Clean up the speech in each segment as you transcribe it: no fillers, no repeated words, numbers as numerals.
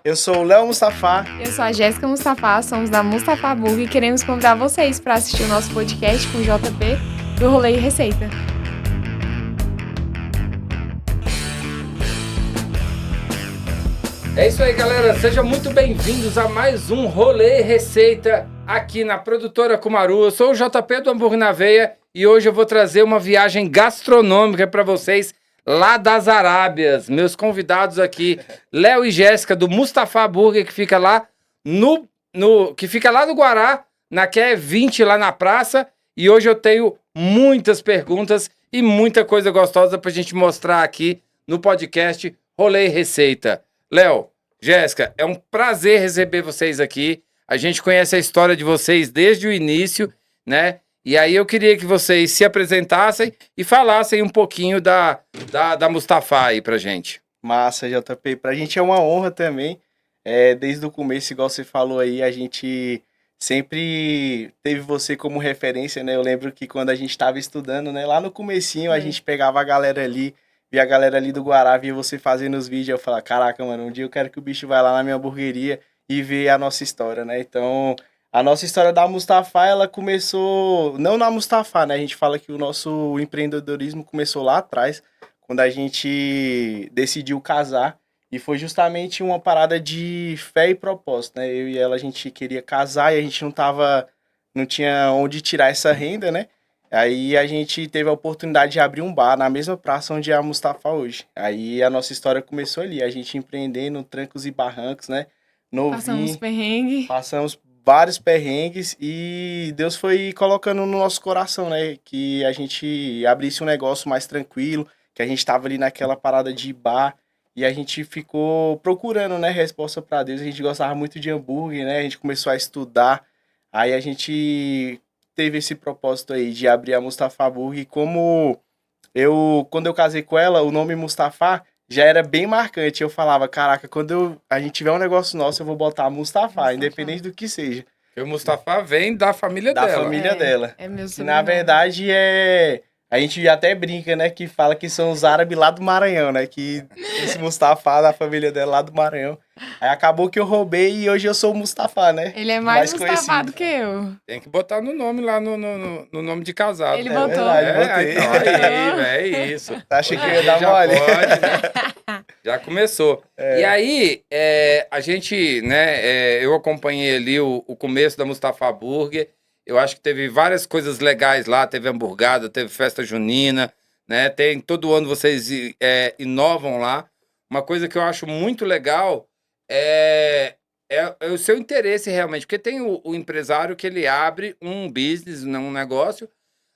Eu sou o Léo Mustafa. Eu sou a Jéssica Mustafa, somos da Mustafa Burger e queremos convidar vocês para assistir o nosso podcast com o JP do Rolê e Receita. É isso aí, galera. Sejam muito bem-vindos a mais um Rolê e Receita aqui na Produtora Cumaru. Eu sou o JP do Hambúrguer na Veia e hoje eu vou trazer uma viagem gastronômica para vocês lá das Arábias. Meus convidados aqui, Léo e Jéssica do Mustafa Burger, que fica lá no Guará, na QE 20, lá na praça. E hoje eu tenho muitas perguntas e muita coisa gostosa pra gente mostrar aqui no podcast Rolê e Receita. Léo, Jéssica, é um prazer receber vocês aqui. A gente conhece a história de vocês desde o início, né? E aí eu queria que vocês se apresentassem e falassem um pouquinho da Mustafa aí pra gente. Massa, JP. Pra gente é uma honra também. Desde o começo, igual você falou aí, a gente sempre teve você como referência, né? Eu lembro que quando a gente estava estudando, né? Lá no comecinho, a gente pegava a galera ali, via a galera ali do Guará, via você fazendo os vídeos, eu falava, caraca, mano, um dia eu quero que o bicho vá lá na minha hamburgueria e ver a nossa história, né? Então, a nossa história da Mustafa, ela começou, não na Mustafa, né? A gente fala que o nosso empreendedorismo começou lá atrás, quando a gente decidiu casar, e foi justamente uma parada de fé e propósito, né? Eu e ela, a gente queria casar e a gente não tinha onde tirar essa renda, né? Aí a gente teve a oportunidade de abrir um bar na mesma praça onde é a Mustafa hoje. Aí a nossa história começou ali, a gente empreendendo trancos e barrancos, né? Passamos perrengue. Passamos vários perrengues e Deus foi colocando no nosso coração, né? Que a gente abrisse um negócio mais tranquilo, que a gente tava ali naquela parada de bar e a gente ficou procurando, né, resposta para Deus. A gente gostava muito de hambúrguer, né? A gente começou a estudar. Aí a gente teve esse propósito aí de abrir a Mustafa Burger. E quando eu casei com ela, o nome Mustafa já era bem marcante. Eu falava, caraca, quando a gente tiver um negócio nosso, eu vou botar Mustafa, independente do que seja. E o Mustafa vem da família Da dela. família dela. É meu Que sobrenome. na verdade a gente até brinca, né? Que fala que são os árabes lá do Maranhão, né? Que esse Mustafa da família dela lá do Maranhão. Aí acabou que eu roubei e hoje eu sou o Mustafa, né? Ele é mais Mustafa conhecido. do que eu. Tem que botar no nome lá, no nome de casado. Ele né? botou. Verdade, botei. Então, aí, é isso. Acha que eu ia Aí dar já mole? pode, né? Já começou. E aí, a gente, né, eu acompanhei ali o começo da Mustafa Burger. Eu acho que teve várias coisas legais lá, teve hamburgada, teve festa junina, né? Todo ano vocês inovam lá. Uma coisa que eu acho muito legal é o seu interesse realmente, porque tem o empresário que ele abre um business, um negócio,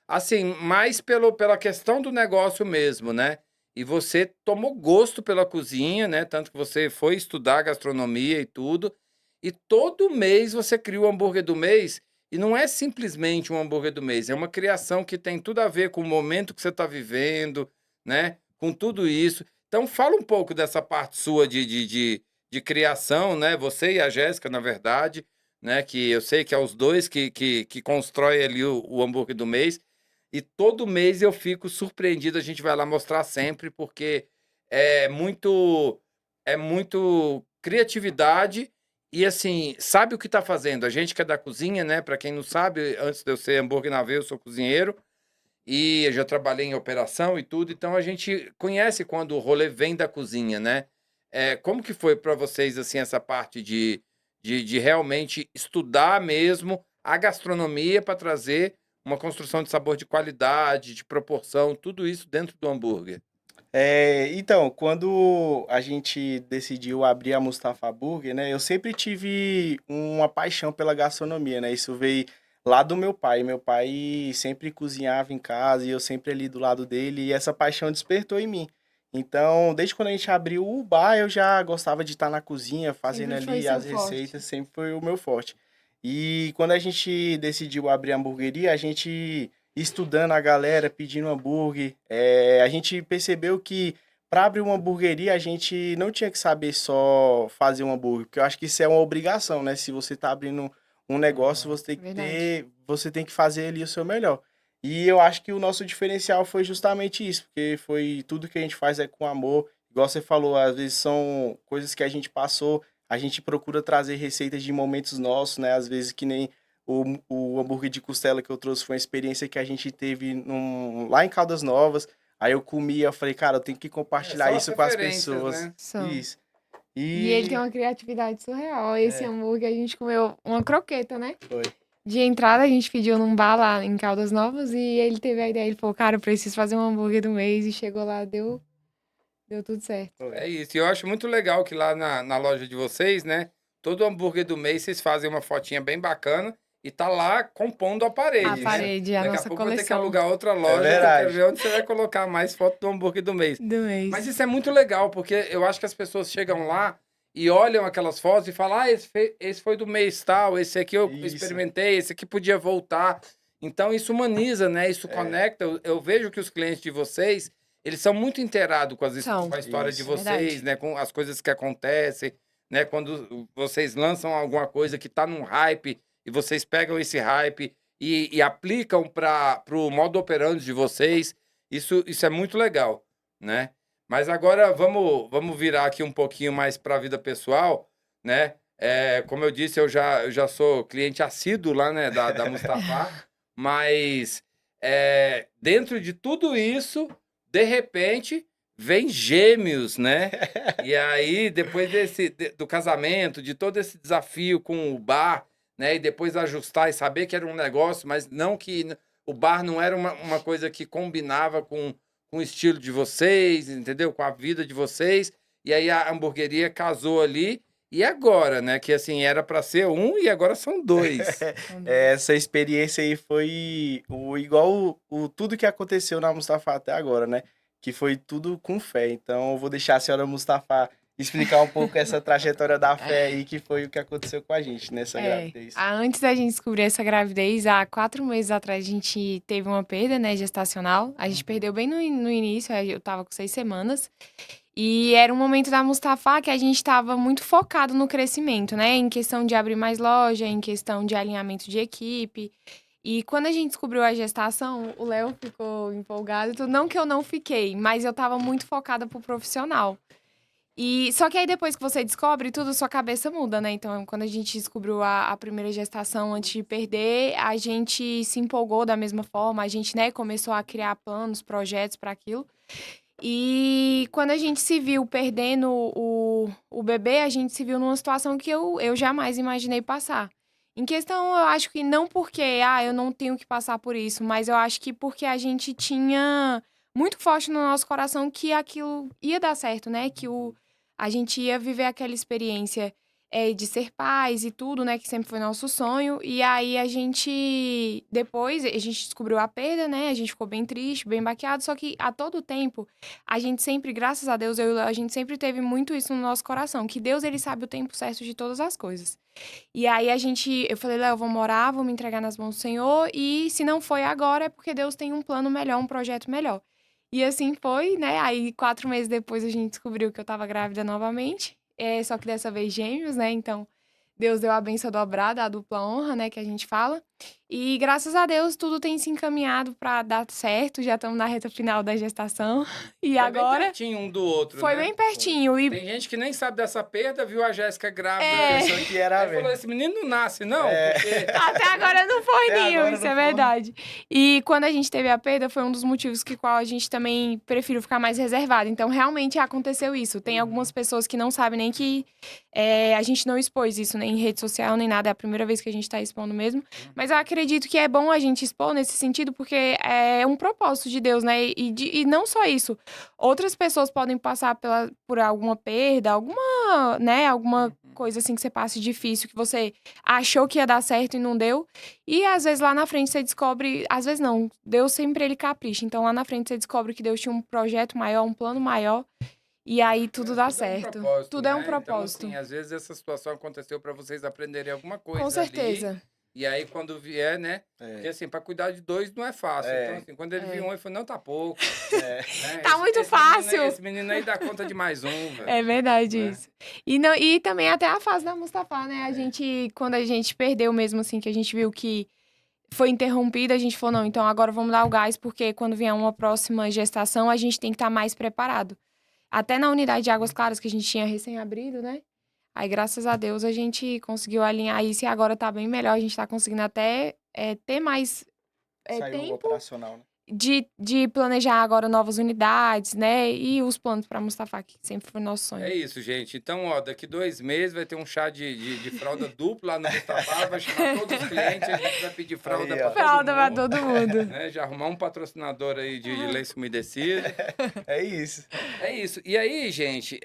assim, mais pela questão do negócio mesmo, né? E você tomou gosto pela cozinha, né? Tanto que você foi estudar gastronomia e tudo. E todo mês você cria o hambúrguer do mês. E não é simplesmente um hambúrguer do mês, é uma criação que tem tudo a ver com o momento que você está vivendo, né? Com tudo isso. Então, fala um pouco dessa parte sua de criação, né? Você e a Jéssica, na verdade, né? Que eu sei que é os dois que constroem ali o hambúrguer do mês. E todo mês eu fico surpreendido, a gente vai lá mostrar sempre, porque é muito criatividade e, assim, sabe o que tá fazendo. A gente que é da cozinha, né? Para quem não sabe, antes de eu ser hambúrguer na veia, eu sou cozinheiro e eu já trabalhei em operação e tudo, então a gente conhece quando o rolê vem da cozinha, né? Como que foi para vocês, assim, essa parte de realmente estudar mesmo a gastronomia para trazer uma construção de sabor de qualidade, de proporção, tudo isso dentro do hambúrguer? Então, quando a gente decidiu abrir a Mustafa Burger, né, eu sempre tive uma paixão pela gastronomia, né? Isso veio lá do meu pai. Meu pai sempre cozinhava em casa e eu sempre ali do lado dele e essa paixão despertou em mim. Então, desde quando a gente abriu o bar, eu já gostava de estar na cozinha, fazendo Sempre foi ali seu as forte. receitas, sempre foi o meu forte. E quando a gente decidiu abrir a hamburgueria, a gente estudando a galera, pedindo hambúrguer. A gente percebeu que para abrir uma hamburgueria a gente não tinha que saber só fazer um hambúrguer, porque eu acho que isso é uma obrigação, né? Se você tá abrindo um negócio, Verdade. você tem que fazer ali o seu melhor. E eu acho que o nosso diferencial foi justamente isso, porque foi tudo que a gente faz é com amor. Igual você falou, às vezes são coisas que a gente passou, a gente procura trazer receitas de momentos nossos, né? Às vezes que nem o hambúrguer de costela que eu trouxe foi uma experiência que a gente teve lá em Caldas Novas. Aí eu comia, eu falei, cara, eu tenho que compartilhar São as isso com as referências, pessoas. né? São. Isso. E ele tem uma criatividade surreal. Esse É. hambúrguer a gente comeu uma croqueta, né? Foi. De entrada a gente pediu num bar lá em Caldas Novas e ele teve a ideia. Ele falou, cara, eu preciso fazer um hambúrguer do mês. E chegou lá, deu tudo certo. Foi. É isso. E eu acho muito legal que lá na loja de vocês, né? Todo hambúrguer do mês, vocês fazem uma fotinha bem bacana e tá lá compondo a parede, A né? parede, a Daqui a nossa pouco vou ter que coleção alugar outra loja, que eu verdade. quero ver onde você vai colocar mais foto do hambúrguer do mês. do mês. Mas isso é muito legal, porque eu acho que as pessoas chegam lá e olham aquelas fotos e falam, esse foi do mês tal, esse aqui eu Isso. experimentei, esse aqui podia voltar. Então isso humaniza, né? Isso É. conecta. Eu vejo que os clientes de vocês, eles são muito inteirados com, São. com a história de Isso. vocês, Verdade. né? Com as coisas que acontecem, né? Quando vocês lançam alguma coisa que tá num hype e vocês pegam esse hype e aplicam para o modo operandi de vocês, isso é muito legal, né? Mas agora vamos virar aqui um pouquinho mais para a vida pessoal, né? Como eu disse, eu já sou cliente assíduo lá, né, da Mustafá, mas dentro de tudo isso, de repente, vem gêmeos, né? E aí, depois do casamento, de todo esse desafio com o bar, né? E depois ajustar e saber que era um negócio, mas não que o bar não era uma coisa que combinava com o estilo de vocês, entendeu? Com a vida de vocês. E aí a hamburgueria casou ali. E agora, né? Que assim, era para ser um e agora são dois. Essa experiência aí foi igual tudo que aconteceu na Mustafá até agora, né? Que foi tudo com fé. Então eu vou deixar a senhora Mustafá explicar um pouco essa trajetória da fé aí, que foi o que aconteceu com a gente nessa gravidez. Antes da gente descobrir essa gravidez, há 4 meses atrás a gente teve uma perda, né, gestacional. A gente perdeu bem no início, eu tava com 6 semanas. E era um momento da Mustafá que a gente estava muito focado no crescimento, né? Em questão de abrir mais loja, em questão de alinhamento de equipe. E quando a gente descobriu a gestação, o Léo ficou empolgado. Tudo. Não que eu não fiquei, mas eu estava muito focada pro profissional. E só que aí depois que você descobre tudo, sua cabeça muda, né? Então, quando a gente descobriu a primeira gestação antes de perder, a gente se empolgou da mesma forma, a gente, né, começou a criar planos, projetos para aquilo. E quando a gente se viu perdendo o bebê, a gente se viu numa situação que eu jamais imaginei passar. Em questão, eu acho que não porque, eu não tenho que passar por isso, mas eu acho que porque a gente tinha muito forte no nosso coração que aquilo ia dar certo, né? Que a gente ia viver aquela experiência de ser pais e tudo, né? Que sempre foi nosso sonho. E aí depois, a gente descobriu a perda, né? A gente ficou bem triste, bem baqueado. Só que a todo tempo, a gente sempre, graças a Deus, a gente sempre teve muito isso no nosso coração. Que Deus, ele sabe o tempo certo de todas as coisas. E aí eu falei, Léo, vou morar, vou me entregar nas mãos do Senhor. E se não foi agora, é porque Deus tem um plano melhor, um projeto melhor. E assim foi, né? Aí 4 meses depois a gente descobriu que eu tava grávida novamente. Só que dessa vez gêmeos, né? Então, Deus deu a bênção dobrada, a dupla honra, né? Que a gente fala. E graças a Deus, tudo tem se encaminhado para dar certo. Já estamos na reta final da gestação. E Foi agora... bem pertinho um do outro, Foi né? bem pertinho. E... Tem gente que nem sabe dessa perda, viu a Jéssica grávida. Pensou que era Aí falou, esse menino não nasce, não? Porque... Até agora não foi, Até Ninho, agora isso não é foi. verdade. E quando a gente teve a perda, foi um dos motivos que qual a gente também preferiu ficar mais reservado. Então, realmente aconteceu isso. Tem algumas pessoas que não sabem nem que a gente não expôs isso, nem em rede social, nem nada. É a primeira vez que a gente tá expondo mesmo. Mas eu acredito que é bom a gente expor nesse sentido, porque é um propósito de Deus, né? E não só isso. Outras pessoas podem passar por alguma perda, alguma coisa assim que você passe difícil, que você achou que ia dar certo e não deu. E às vezes lá na frente você descobre, às vezes não, Deus sempre ele capricha. Então lá na frente você descobre que Deus tinha um projeto maior, um plano maior. E aí tudo dá certo. Tudo é um propósito. Então, assim, às vezes essa situação aconteceu para vocês aprenderem alguma coisa Com certeza. ali. E aí, quando vier, né? Porque, assim, para cuidar de 2 não é fácil. Então, assim, quando ele viu um, ele falou, não, tá pouco. Né? Tá muito fácil. Esse menino aí dá conta de mais um, velho. É verdade isso. E também até a fase da Mustafá, né? Quando a gente perdeu mesmo, assim, que a gente viu que foi interrompida, a gente falou, não, então agora vamos dar o gás, porque quando vier uma próxima gestação, a gente tem que estar mais preparado. Até na unidade de Águas Claras, que a gente tinha recém-abrido, né? Aí, graças a Deus, a gente conseguiu alinhar isso e agora tá bem melhor. A gente tá conseguindo até ter mais Saiu tempo operacional, né? de planejar agora novas unidades, né? E os planos para Mustafa, que sempre foi nosso sonho. É isso, gente. Então, ó, daqui 2 meses vai ter um chá de fralda dupla lá no Mustafa, vai chamar todos os clientes, a gente vai pedir fralda Aí, para ó. Fralda pra todo mundo, todo mundo. né? Já arrumar um patrocinador aí de lenço umedecido. É isso. É isso. E aí, gente,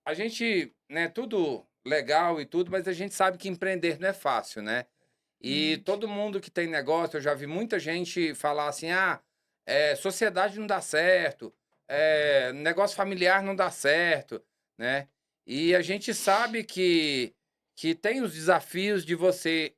a gente, né, tudo legal e tudo, mas a gente sabe que empreender não é fácil, né? E todo mundo que tem negócio, eu já vi muita gente falar assim, sociedade não dá certo, negócio familiar não dá certo, né? E a gente sabe que tem os desafios de você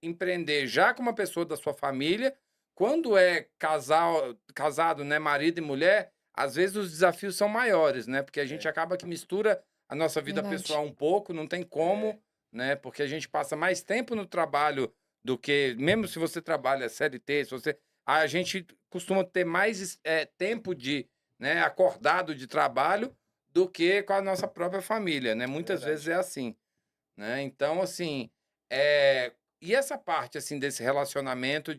empreender já com uma pessoa da sua família, quando é casado, né, marido e mulher, às vezes os desafios são maiores, né? Porque a gente acaba que mistura a nossa vida Verdade. pessoal um pouco, não tem como, né? Porque a gente passa mais tempo no trabalho do que, mesmo se você trabalha CLT, a gente costuma ter mais tempo de, né, acordado de trabalho do que com a nossa própria família, né? Muitas Verdade. vezes é assim, né? Então, assim, e essa parte, assim, desse relacionamento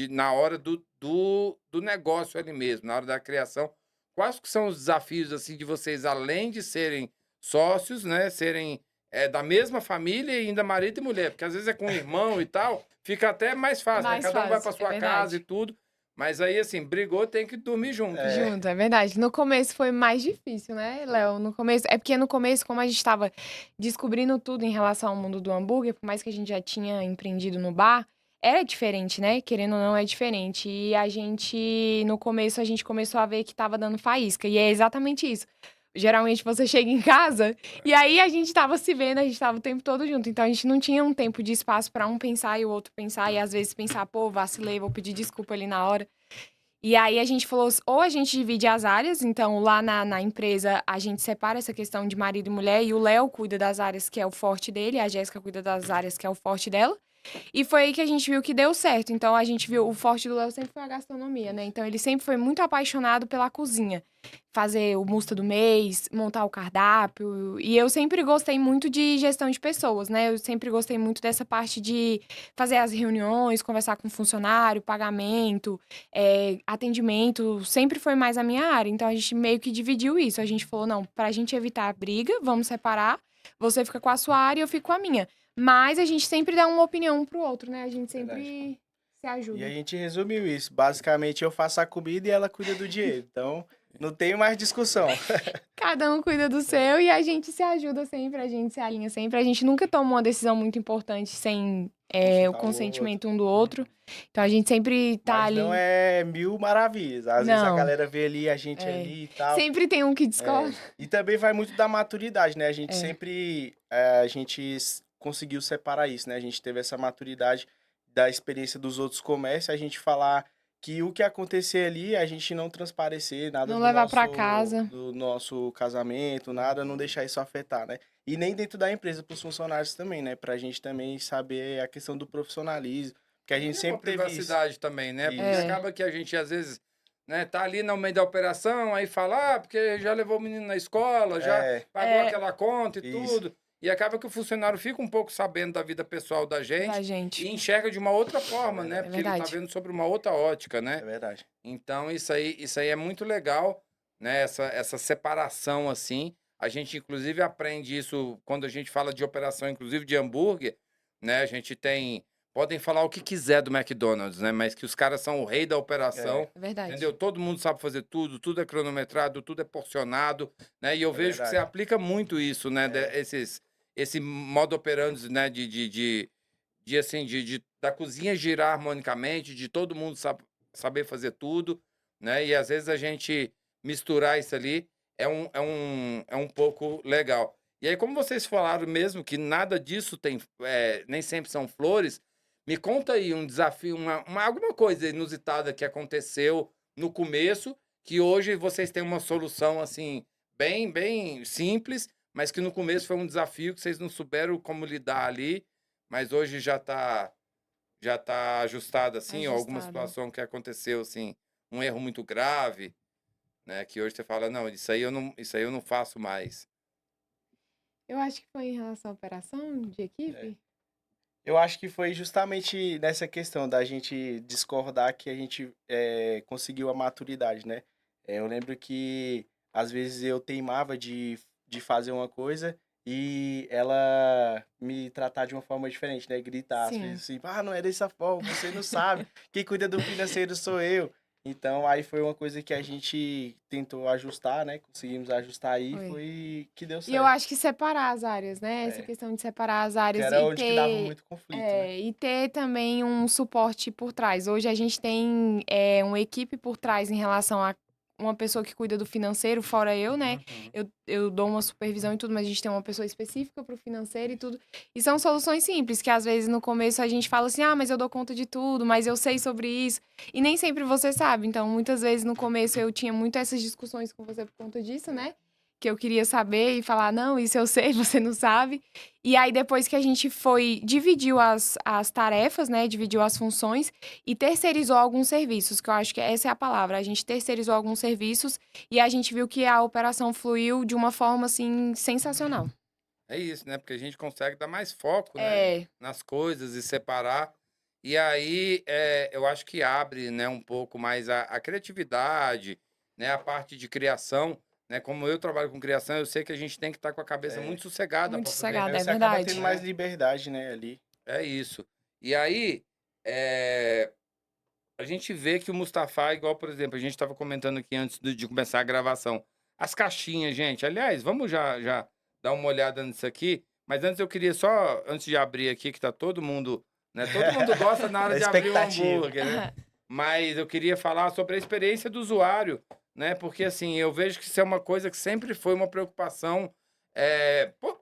na hora do negócio ali mesmo, na hora da criação, quais que são os desafios, assim, de vocês, além de serem sócios, né, serem da mesma família e ainda marido e mulher, porque às vezes é com irmão e tal, fica até mais fácil, né? Mais Cada um vai fácil, para sua verdade. casa e tudo, mas aí, assim, brigou, tem que dormir junto, né? Junto, é verdade. No começo foi mais difícil, né, Léo? No começo, é porque no começo, como a gente estava descobrindo tudo em relação ao mundo do hambúrguer, por mais que a gente já tinha empreendido no bar, era diferente, né? Querendo ou não, é diferente. E a gente, no começo, a gente começou a ver que tava dando faísca. E é exatamente isso. Geralmente você chega em casa e aí a gente tava se vendo, a gente tava o tempo todo junto. Então a gente não tinha um tempo de espaço para um pensar e o outro pensar. E às vezes pensar, pô, vacilei, vou pedir desculpa ali na hora. E aí a gente falou, ou a gente divide as áreas, então lá na empresa a gente separa essa questão de marido e mulher, e o Léo cuida das áreas que é o forte dele, a Jéssica cuida das áreas que é o forte dela. E foi aí que a gente viu que deu certo. Então a gente viu, o forte do Léo sempre foi a gastronomia, né? Então ele sempre foi muito apaixonado pela cozinha. Fazer o musta do mês, montar o cardápio. E eu sempre gostei muito de gestão de pessoas, né? Eu sempre gostei muito dessa parte de fazer as reuniões, conversar com o funcionário, pagamento, atendimento. Sempre foi mais a minha área. Então a gente meio que dividiu isso. A gente falou, não, pra gente evitar a briga, vamos separar. Você fica com a sua área e eu fico com a minha. Mas a gente sempre dá uma opinião um pro outro, né? A gente sempre se E ajuda. a gente resumiu isso. Basicamente, eu faço a comida e ela cuida do dinheiro. Então, não tem mais discussão. Cada um cuida do seu e a gente se ajuda sempre, a gente se alinha sempre. A gente nunca toma uma decisão muito importante sem o Consultar o consentimento um do outro. Então a gente sempre tá Mas ali. não é mil maravilhas. Às vezes a Não. galera vê ali, a gente ali e tal. Sempre tem um que discorda. E também vai muito da maturidade, né? A gente É. sempre a gente conseguiu separar isso, né? A gente teve essa maturidade da experiência dos outros comércios, a gente falar que o que acontecer ali, a gente não transparecer nada Não do levar pra casa. do nosso casamento, nada, não deixar isso afetar, né? E nem dentro da empresa, para os funcionários também, né? Pra gente também saber a questão do profissionalismo, porque a gente E uma sempre teve isso. privacidade também, né? Porque Isso. acaba que a gente, às vezes, né, tá ali no meio da operação, aí fala, porque já levou o menino na escola, já pagou aquela conta e Isso. tudo. E acaba que o funcionário fica um pouco sabendo da vida pessoal da gente gente. e enxerga de uma outra forma, né? Porque ele tá verdade. vendo sobre uma outra ótica, né? É verdade. Então, isso aí é muito legal, né? Essa separação, assim. A gente, inclusive, aprende isso quando a gente fala de operação, inclusive de hambúrguer, né? A gente tem... Podem falar o que quiser do McDonald's, né? Mas que os caras são o rei da operação, É verdade. entendeu? Todo mundo sabe fazer tudo, tudo é cronometrado, tudo é porcionado, né? E eu vejo que você verdade. aplica muito isso, né? Esse modo operandi, né? Da cozinha girar harmonicamente, de todo mundo saber fazer tudo, né? E às vezes a gente misturar isso ali é um pouco legal. E aí, como vocês falaram mesmo que nada disso tem, nem sempre são flores, me conta aí um desafio, alguma coisa inusitada que aconteceu no começo, que hoje vocês têm uma solução assim, bem, bem simples, mas que no começo foi um desafio que vocês não souberam como lidar ali, mas hoje já tá ajustado assim, ou alguma Ajustado. situação que aconteceu assim, um erro muito grave, né, que hoje você fala, não, isso aí eu não faço mais. Eu acho que foi em relação à operação de equipe. Eu acho que foi justamente nessa questão da gente discordar que a gente conseguiu a maturidade, né? Eu lembro que às vezes eu teimava de fazer uma coisa e ela me tratar de uma forma diferente, né? Gritar, às Sim. vezes assim, não é dessa forma, você não sabe, quem cuida do financeiro sou eu. Então aí foi uma coisa que a gente tentou ajustar, né? Conseguimos ajustar aí e Foi. foi que deu E eu certo. acho que separar as áreas, né? Essa É, questão de separar as que áreas era onde que dava muito conflito, né? e ter também um suporte por trás. Hoje a gente tem uma equipe por trás em relação a uma pessoa que cuida do financeiro, fora eu, né? Eu dou uma supervisão e tudo, mas a gente tem uma pessoa específica para o financeiro e tudo. E são soluções simples, que às vezes no começo a gente fala assim, mas eu dou conta de tudo, mas eu sei sobre isso. E nem sempre você sabe. Então, muitas vezes no começo eu tinha muito essas discussões com você por conta disso, né? Que eu queria saber e falar, não, isso eu sei, você não sabe. E aí, depois que a gente dividiu as tarefas, né? Dividiu as funções e terceirizou alguns serviços, que eu acho que essa é a palavra. A gente terceirizou alguns serviços e a gente viu que a operação fluiu de uma forma, assim, sensacional. É isso, né? Porque a gente consegue dar mais foco, né? É, Nas coisas e separar. E aí, eu acho que abre, né, um pouco mais a criatividade, né? A parte de criação, né? Como eu trabalho com criação, eu sei que a gente tem que estar com a cabeça É. muito sossegada muito para poder, Aí sossegada, é você acaba tendo verdade. mais né? liberdade, né, ali. É isso. E aí, é, a gente vê que o Mustafa, igual, por exemplo, a gente estava comentando aqui antes de começar a gravação, as caixinhas, gente. Aliás, vamos já dar uma olhada nisso aqui. Mas antes eu queria só, antes de abrir aqui, que tá todo mundo, né? Todo mundo gosta na hora Da de abrir um expectativa. hambúrguer, né? Mas eu queria falar sobre a experiência do usuário, né? Porque assim, eu vejo que isso é uma coisa que sempre foi uma preocupação,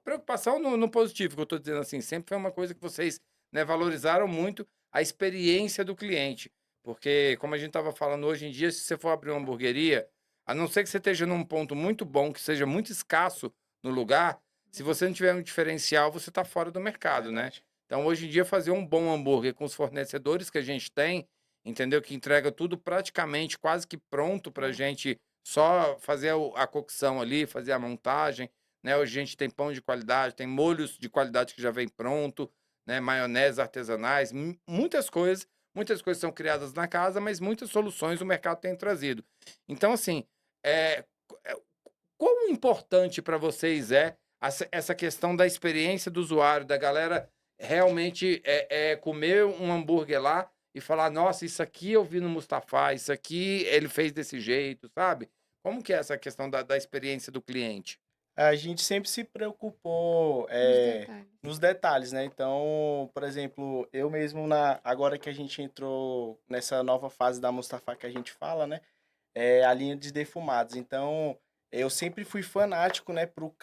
preocupação no positivo, que eu estou dizendo assim, sempre foi uma coisa que vocês, né, valorizaram muito a experiência do cliente. Porque, como a gente estava falando hoje em dia, se você for abrir uma hamburgueria, a não ser que você esteja num ponto muito bom, que seja muito escasso no lugar, se você não tiver um diferencial, você está fora do mercado, né? Verdade. Então, hoje em dia, fazer um bom hambúrguer com os fornecedores que a gente tem, entendeu? Que entrega tudo praticamente quase que pronto para a gente só fazer a cocção ali, fazer a montagem, né? Hoje a gente tem pão de qualidade, tem molhos de qualidade que já vem pronto, né? Maionese artesanais, muitas coisas são criadas na casa, mas muitas soluções o mercado tem trazido. Então, assim, é, quão importante para vocês é essa questão da experiência do usuário, da galera realmente comer um hambúrguer lá e falar, nossa, isso aqui eu vi no Mustafa, isso aqui ele fez desse jeito, sabe? Como que é essa questão da experiência do cliente? A gente sempre se preocupou Nos detalhes. nos detalhes, né? Então, por exemplo, eu mesmo, agora que a gente entrou nessa nova fase da Mustafa que a gente fala, né? A linha de defumados. Então, eu sempre fui fanático, né, por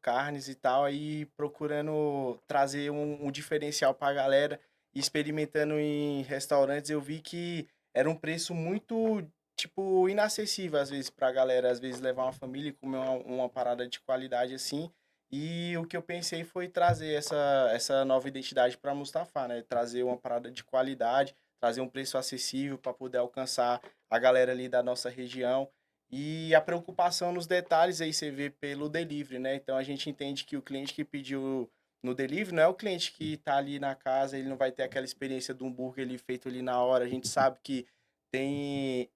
carnes e tal, aí procurando trazer um diferencial para a galera, experimentando em restaurantes, eu vi que era um preço muito, tipo, inacessível às vezes para a galera, às vezes levar uma família e comer uma parada de qualidade assim. E o que eu pensei foi trazer essa nova identidade para Mustafa, né? Trazer uma parada de qualidade, trazer um preço acessível para poder alcançar a galera ali da nossa região. E a preocupação nos detalhes aí você vê pelo delivery, né? Então a gente entende que o cliente que pediu no delivery não é o cliente que está ali na casa, ele não vai ter aquela experiência do hambúrguer ali feito ali na hora. A gente sabe que tem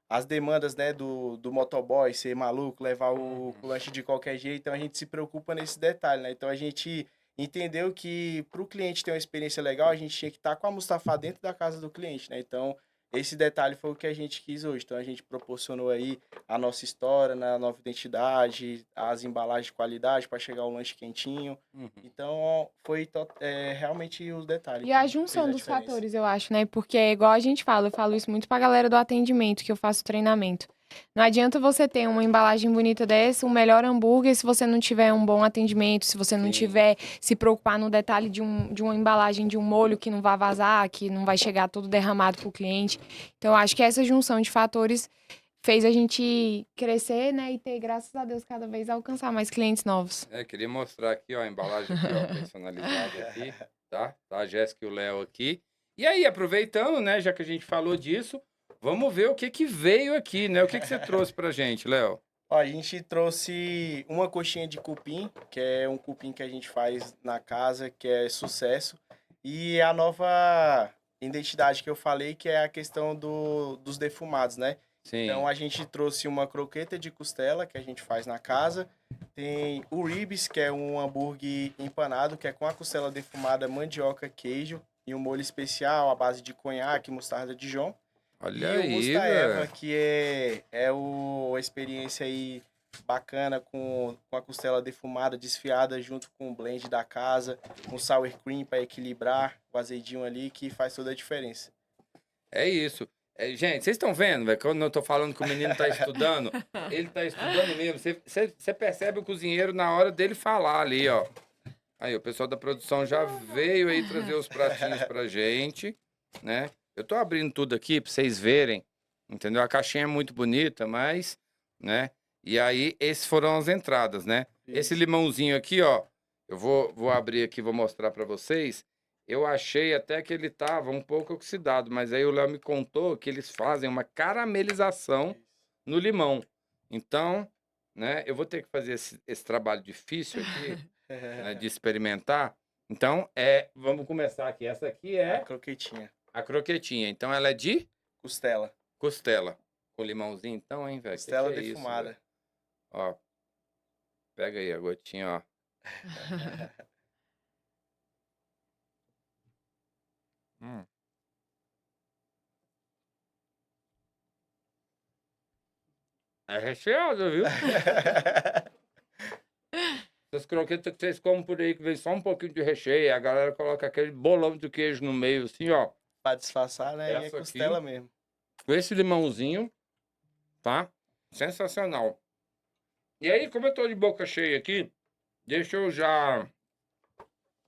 as demandas, né, do motoboy ser maluco, levar o lanche de qualquer jeito, então a gente se preocupa nesse detalhe, né? Então a gente entendeu que para o cliente ter uma experiência legal, a gente tinha que estar com a Mustafa dentro da casa do cliente, né? Então esse detalhe foi o que a gente quis hoje. Então a gente proporcionou aí a nossa história, né, a nova identidade, as embalagens de qualidade para chegar o lanche quentinho. Uhum. Então foi realmente os detalhes E a que fez junção a dos diferença. fatores, eu acho, né? Porque é igual a gente fala, eu falo isso muito pra galera do atendimento, que eu faço treinamento. Não adianta você ter uma embalagem bonita dessa, um melhor hambúrguer, se você não tiver um bom atendimento, se você não Sim. tiver se preocupar no detalhe de uma embalagem, de um molho que não vai vazar, que não vai chegar todo derramado pro cliente. Então, eu acho que essa junção de fatores fez a gente crescer, né? E ter, graças a Deus, cada vez alcançar mais clientes novos. Queria mostrar aqui, ó, a embalagem aqui, ó, personalizada aqui, tá? Tá a Jéssica e o Léo aqui. E aí, aproveitando, né, já que a gente falou disso, vamos ver o que que veio aqui, né? O que que você trouxe pra gente, Léo? Ó, a gente trouxe uma coxinha de cupim, que é um cupim que a gente faz na casa, que é sucesso. E a nova identidade que eu falei, que é a questão dos defumados, né? Sim. Então a gente trouxe uma croqueta de costela, que a gente faz na casa. Tem o ribs, que é um hambúrguer empanado, que é com a costela defumada, mandioca, queijo e um molho especial à base de conhaque, mostarda Dijon. Olha E o aí, Musta Eva, velho. que a experiência aí bacana com a costela defumada, desfiada junto com o blend da casa, com sour cream para equilibrar o azedinho ali, que faz toda a diferença. É isso. Gente, vocês estão vendo, velho? Quando eu tô falando que o menino tá estudando, ele tá estudando mesmo. Você percebe o cozinheiro na hora dele falar ali, ó. Aí, o pessoal da produção já veio aí trazer os pratinhos pra gente, né? Eu tô abrindo tudo aqui pra vocês verem, entendeu? A caixinha é muito bonita, mas, né? E aí, esses foram as entradas, né? Esse Isso. limãozinho aqui, ó, eu vou abrir aqui, vou mostrar pra vocês. Eu achei até que ele tava um pouco oxidado, mas aí o Léo me contou que eles fazem uma caramelização no limão. Então, né, eu vou ter que fazer esse trabalho difícil aqui, né, de experimentar. Então, vamos começar aqui. Essa aqui A é croquetinha, a croquetinha. Então, ela é de costela, costela. Com limãozinho, então, hein, velho? Que costela é isso, velho? defumada. Ó, pega aí a gotinha, ó. Hum. É recheado, viu? Essas croquetas que vocês comem por aí, que vem só um pouquinho de recheio, a galera coloca aquele bolão de queijo no meio, assim, ó. Para disfarçar, né? E é Essa aqui, costela mesmo. com esse limãozinho, tá? Sensacional. E aí, como eu tô de boca cheia aqui, deixa eu já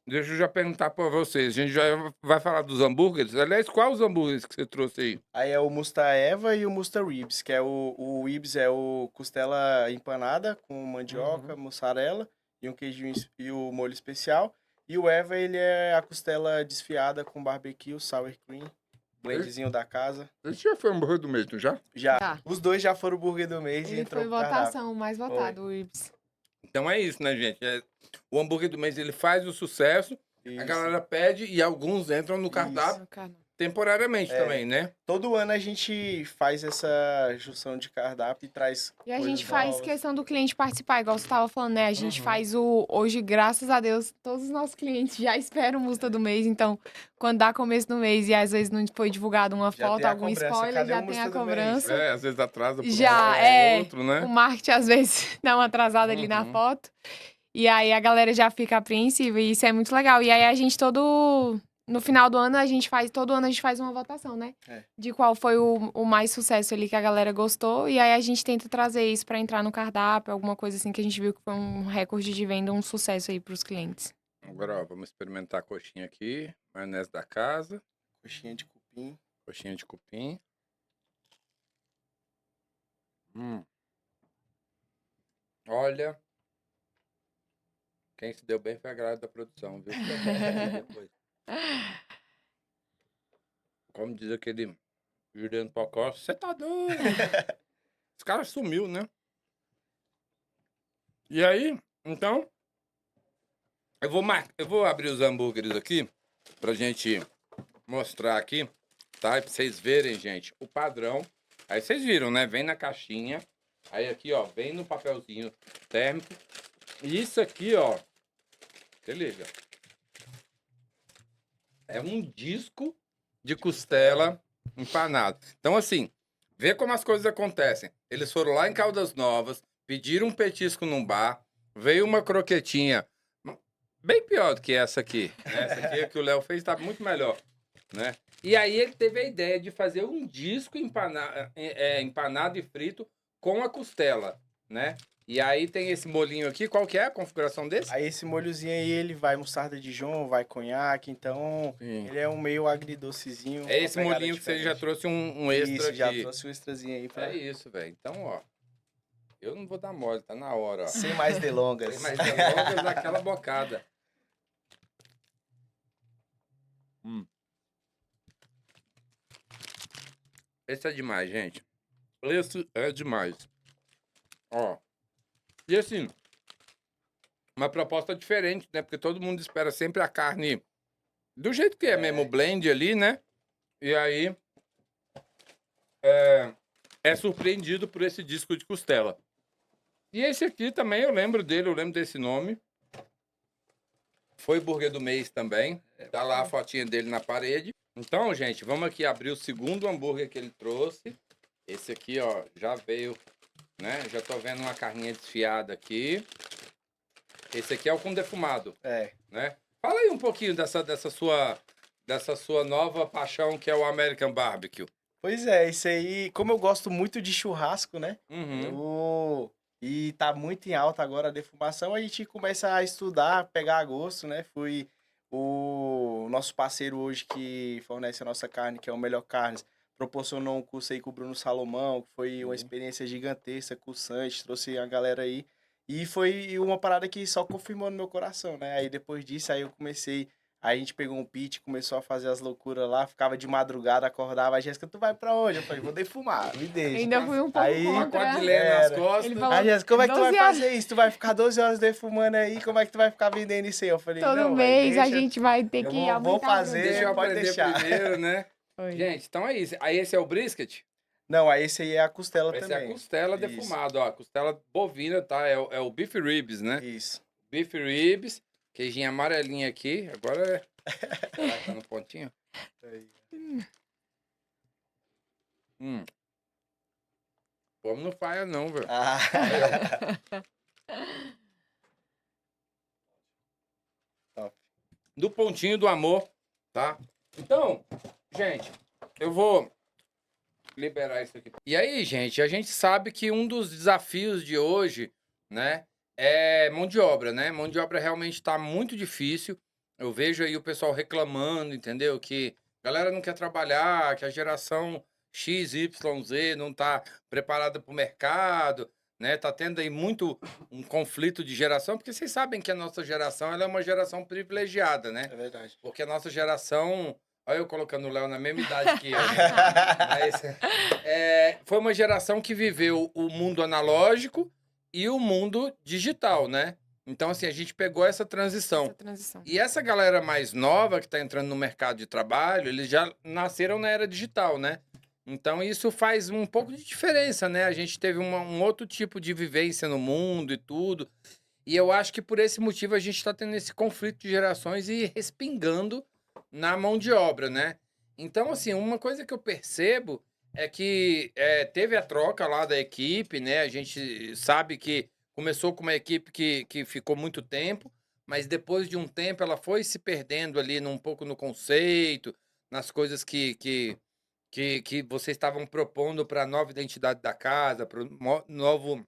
Deixa eu já perguntar pra vocês. A gente já vai falar dos hambúrgueres. Aliás, quais os hambúrgueres que você trouxe aí? Aí é o Musta Eva e o Musta Ribs, que é o ribs é o costela empanada com mandioca, Uhum. mussarela e um queijinho e o molho especial. E o Eva, ele é a costela desfiada com barbecue, sour cream, Esse, blendzinho da casa. esse já foi hambúrguer do mês, não já? Já, Já. os dois já foram o burger do mês e Ele entrou foi pro cardápio. votação, o mais Foi. votado, o Ribs. Então é isso, né, gente? O hambúrguer do mês ele faz o sucesso, a Isso, galera pede e alguns entram no isso. cardápio No canal. temporariamente É, também, né? todo ano a gente faz essa junção de cardápio e traz E a coisas gente faz novas. questão do cliente participar, igual você estava falando, né? A gente Uhum. faz hoje, graças a Deus, todos os nossos clientes já esperam música do mês. Então, quando dá começo do mês e às vezes não foi divulgado uma Já foto, tem a algum cobrança. spoiler, Cadê já o tem a música do mês? cobrança. Às vezes atrasa por um motivo Já ou é. outro, O né? marketing às vezes dá uma atrasada ali na Uhum. foto. E aí a galera já fica apreensiva. E isso é muito legal. E aí a gente todo. No final do ano, todo ano a gente faz uma votação, né? É. De qual foi o mais sucesso ali que a galera gostou. E aí a gente tenta trazer isso pra entrar no cardápio, alguma coisa assim que a gente viu que foi um recorde de venda, um sucesso aí pros clientes. Agora, ó, vamos experimentar a coxinha aqui. Maionese da casa, Coxinha de cupim. coxinha de cupim. Olha, quem se deu bem foi a galera da produção, viu? Depois. Como diz aquele Juliano Pocó, você tá doido? Esse cara sumiu, né? E aí, então, eu vou abrir os hambúrgueres aqui pra gente mostrar aqui, tá? E pra vocês verem, gente, o padrão. Aí vocês viram, né? Vem na caixinha. Aí aqui, ó, vem no papelzinho térmico. E isso aqui, ó, se liga. É um disco de costela empanado. Então, assim, vê como as coisas acontecem. Eles foram lá em Caldas Novas, pediram um petisco num bar, veio uma croquetinha bem pior do que essa aqui. Essa aqui que o Léo fez tá muito melhor, né? E aí ele teve a ideia de fazer um disco empanado e frito com a costela, né? E aí tem esse molinho aqui. Qual que é a configuração desse? Aí esse molhozinho aí, ele vai mostarda Dijon, vai conhaque, então Sim. ele é um meio agridocezinho. É uma esse pegada molinho que você já diferente. trouxe um extra Isso, já aqui. trouxe um extrazinho aí pra... É isso, velho. Então, ó. Eu não vou dar mole, tá na hora, ó. Sem mais delongas. Sem mais delongas, daquela bocada. Esse é demais, gente. Esse é demais. Ó. E assim, uma proposta diferente, né? Porque todo mundo espera sempre a carne do jeito que é mesmo, o blend ali, né? E aí é surpreendido por esse disco de costela. E esse aqui também, eu lembro dele, eu lembro desse nome. Foi burger do mês também. Tá lá a fotinha dele na parede. Então, gente, vamos aqui abrir o segundo hambúrguer que ele trouxe. Esse aqui, ó, já veio, né? Já tô vendo uma carninha desfiada aqui. Esse aqui é o com defumado, né? Fala aí um pouquinho dessa sua nova paixão, que é o American Barbecue. Pois é, isso aí, como eu gosto muito de churrasco, né? Uhum. E tá muito em alta agora a defumação, a gente começa a estudar, pegar gosto, né? Fui o nosso parceiro hoje que fornece a nossa carne, que é o Melhor Carnes, proporcionou um curso aí com o Bruno Salomão, que foi uma experiência gigantesca, cursante, trouxe a galera aí. E foi uma parada que só confirmou no meu coração, né? Aí depois disso, aí eu comecei. Aí a gente pegou um pit, começou a fazer as loucuras lá, ficava de madrugada, acordava. A Jéssica, tu vai pra onde? Eu falei, vou defumar, me deixa. Ainda fui um pouco Aí, contra. Nas costas. Ele falou, A Jéssica, como é que tu vai 12 horas. fazer isso? Tu vai ficar 12 horas defumando aí, como é que tu vai ficar vendendo isso aí? Eu falei, Todo não, mês véi, a deixa, gente vai ter eu que vou aumentar fazer, Deixa eu pode aprender deixar. primeiro, né? Foi. Gente, então é isso. Aí esse é o brisket? Não, aí esse aí é a costela Esse é a também. costela Isso. defumada, ó. Costela bovina, tá? É o beef ribs, né? Isso. Beef ribs, queijinho amarelinho aqui. Agora será que tá no pontinho? Aí. Como não falha não, velho. Ah. Top. Do pontinho do amor, tá? Então, gente, eu vou liberar isso aqui. E aí, gente, a gente sabe que um dos desafios de hoje, né, é mão de obra, né? Mão de obra realmente está muito difícil. Eu vejo aí o pessoal reclamando, entendeu? Que a galera não quer trabalhar, que a geração X, Y, Z não está preparada para o mercado, né? Tá tendo aí muito um conflito de geração, porque vocês sabem que a nossa geração ela é uma geração privilegiada, né? É verdade. Porque a nossa geração. Olha eu colocando o Léo na mesma idade que eu. Né? Mas, foi uma geração que viveu o mundo analógico e o mundo digital, né? Então, assim, a gente pegou essa transição. E essa galera mais nova que está entrando no mercado de trabalho, eles já nasceram na era digital, né? Então, isso faz um pouco de diferença, né? A gente teve um outro tipo de vivência no mundo e tudo. E eu acho que por esse motivo a gente está tendo esse conflito de gerações e respingando na mão de obra, né? Então, assim, uma coisa que eu percebo é que teve a troca lá da equipe, né? A gente sabe que começou com uma equipe que ficou muito tempo, mas depois de um tempo ela foi se perdendo ali um pouco no conceito, nas coisas que vocês estavam propondo para a nova identidade da casa, para o novo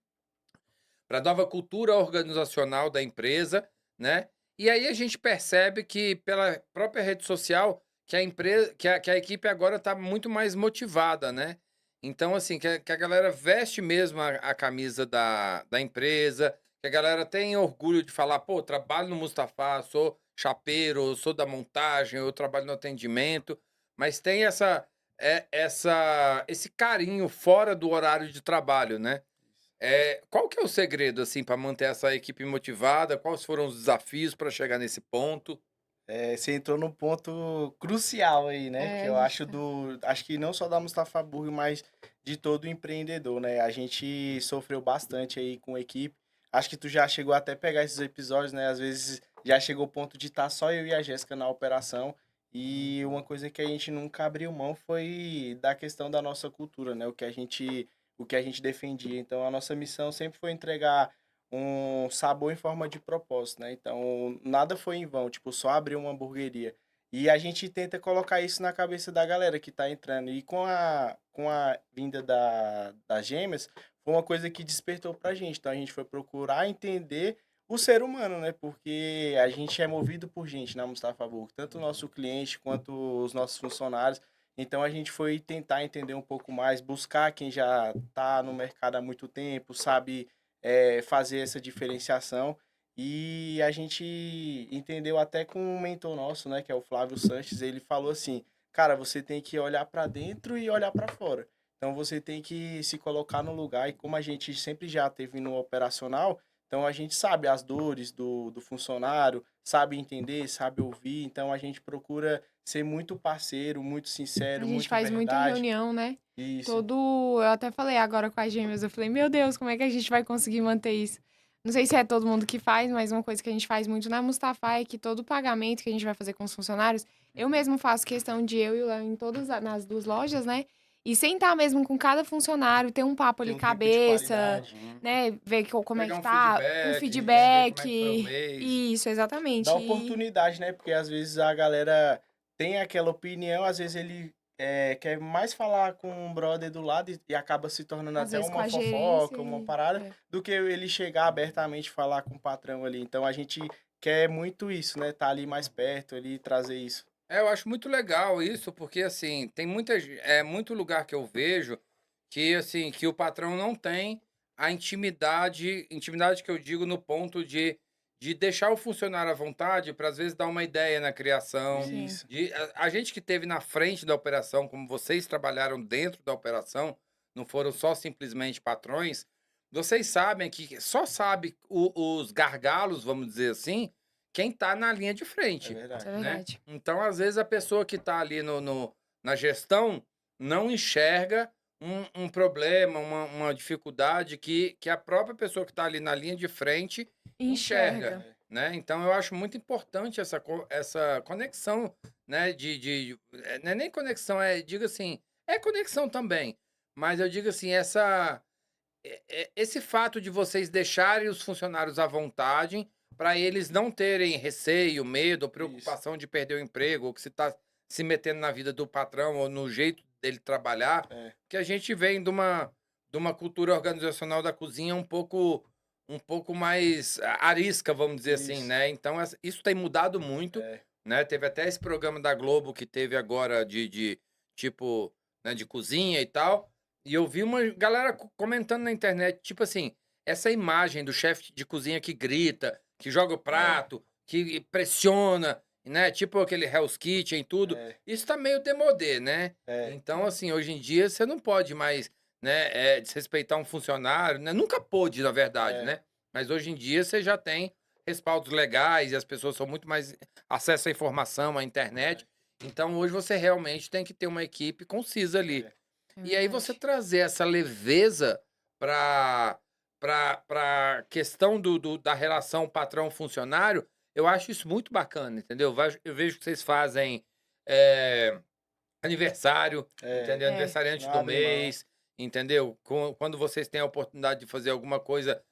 para a nova cultura organizacional da empresa, né? E aí a gente percebe que pela própria rede social que a empresa, que a equipe agora está muito mais motivada, né? Então, assim, que a galera veste mesmo a camisa da empresa, que a galera tem orgulho de falar, pô, trabalho no Mustafa, sou chapeiro, sou da montagem, eu trabalho no atendimento, mas tem esse carinho fora do horário de trabalho, né? Qual que é o segredo, assim, para manter essa equipe motivada? Quais foram os desafios para chegar nesse ponto? Você entrou num ponto crucial aí, né? Que eu acho tá. acho que não só da Mustafa Burger, mas de todo empreendedor, né? A gente sofreu bastante aí com a equipe. Acho que tu já chegou até a pegar esses episódios, né? Às vezes já chegou o ponto de estar só eu e a Jéssica na operação. E uma coisa que a gente nunca abriu mão foi da questão da nossa cultura, né? O que a gente defendia. Então a nossa missão sempre foi entregar um sabor em forma de propósito, né? Então, nada foi em vão, tipo, só abrir uma hamburgueria. E a gente tenta colocar isso na cabeça da galera que tá entrando. E com a vinda das gêmeas, foi uma coisa que despertou pra gente. Então, a gente foi procurar entender o ser humano, né? Porque a gente é movido por gente na Mustafa Burger, tanto o nosso cliente quanto os nossos funcionários. Então, a gente foi tentar entender um pouco mais, buscar quem já tá no mercado há muito tempo, sabe fazer essa diferenciação. E a gente entendeu até com um mentor nosso, né, que é o Flávio Sanches, ele falou assim, cara, você tem que olhar para dentro e olhar para fora. Então você tem que se colocar no lugar, e como a gente sempre já teve no operacional, então a gente sabe as dores do funcionário, sabe entender, sabe ouvir, então a gente procura ser muito parceiro, muito A sincero, gente muito faz muita verdade. reunião, né? Isso, Todo. Eu até falei agora com as gêmeas, eu falei, meu Deus, como é que a gente vai conseguir manter isso? Não sei se é todo mundo que faz, mas uma coisa que a gente faz muito na Mustafa é que todo pagamento que a gente vai fazer com os funcionários, eu mesmo faço questão de eu e o Léo em todas nas duas lojas, né? E sentar mesmo com cada funcionário, ter um papo ter ali um tempo de cabeça, qualidade. né? Ver como é Pegar que um tá, um feedback, entender como é que foi o feedback. mês. Isso, Dá exatamente. E oportunidade, né? Porque às vezes a galera tem aquela opinião, às vezes ele quer mais falar com um brother do lado e acaba se tornando às até vezes com uma a gerência fofoca, uma e. parada, É. do que ele chegar abertamente e falar com o patrão ali. Então a gente quer muito isso, né? Tá ali mais perto, ali, e trazer isso. Eu acho muito legal isso, porque assim, tem muito lugar que eu vejo que assim, que o patrão não tem a intimidade que eu digo no ponto de deixar o funcionário à vontade para às vezes dar uma ideia na criação, Sim. Isso. a gente que teve na frente da operação, como vocês trabalharam dentro da operação, não foram só simplesmente patrões, vocês sabem que só sabe os gargalos, vamos dizer assim, quem está na linha de É frente, Isso é verdade. né? verdade. Então, às vezes, a pessoa que está ali na gestão não enxerga um problema, uma dificuldade que a própria pessoa que está ali na linha de frente enxerga, Enxerga. né? Então, eu acho muito importante essa conexão, né? Não é nem conexão, digo assim, é conexão também, mas eu digo assim, esse fato de vocês deixarem os funcionários à vontade para eles não terem receio, medo ou Isso. preocupação de perder o emprego, ou que se está se metendo na vida do patrão ou no jeito dele trabalhar, É, que a gente vem de uma cultura organizacional da cozinha um pouco mais arisca, vamos dizer assim, isso. né? Então, isso tem mudado muito, É, né? Teve até esse programa da Globo que teve agora de tipo, né, de cozinha e tal, e eu vi uma galera comentando na internet, tipo assim, essa imagem do chefe de cozinha que grita, que joga o prato, que pressiona, né? Tipo aquele Hell's Kitchen e tudo. é, Isso tá meio demodê, né? é. Então, assim, hoje em dia você não pode mais, né, desrespeitar um funcionário, né? Nunca pôde, na verdade, É. né? Mas hoje em dia você já tem respaldos legais e as pessoas são muito mais acesso à informação, à internet. Então, hoje você realmente tem que ter uma equipe concisa ali. É. É E aí você verdade. trazer essa leveza para para questão da relação patrão-funcionário, eu acho isso muito bacana, entendeu? Eu vejo que vocês fazem é, aniversário, É, entendeu? É. Aniversariante não do abre mão. mês, entendeu? Quando vocês têm a oportunidade de fazer alguma coisa,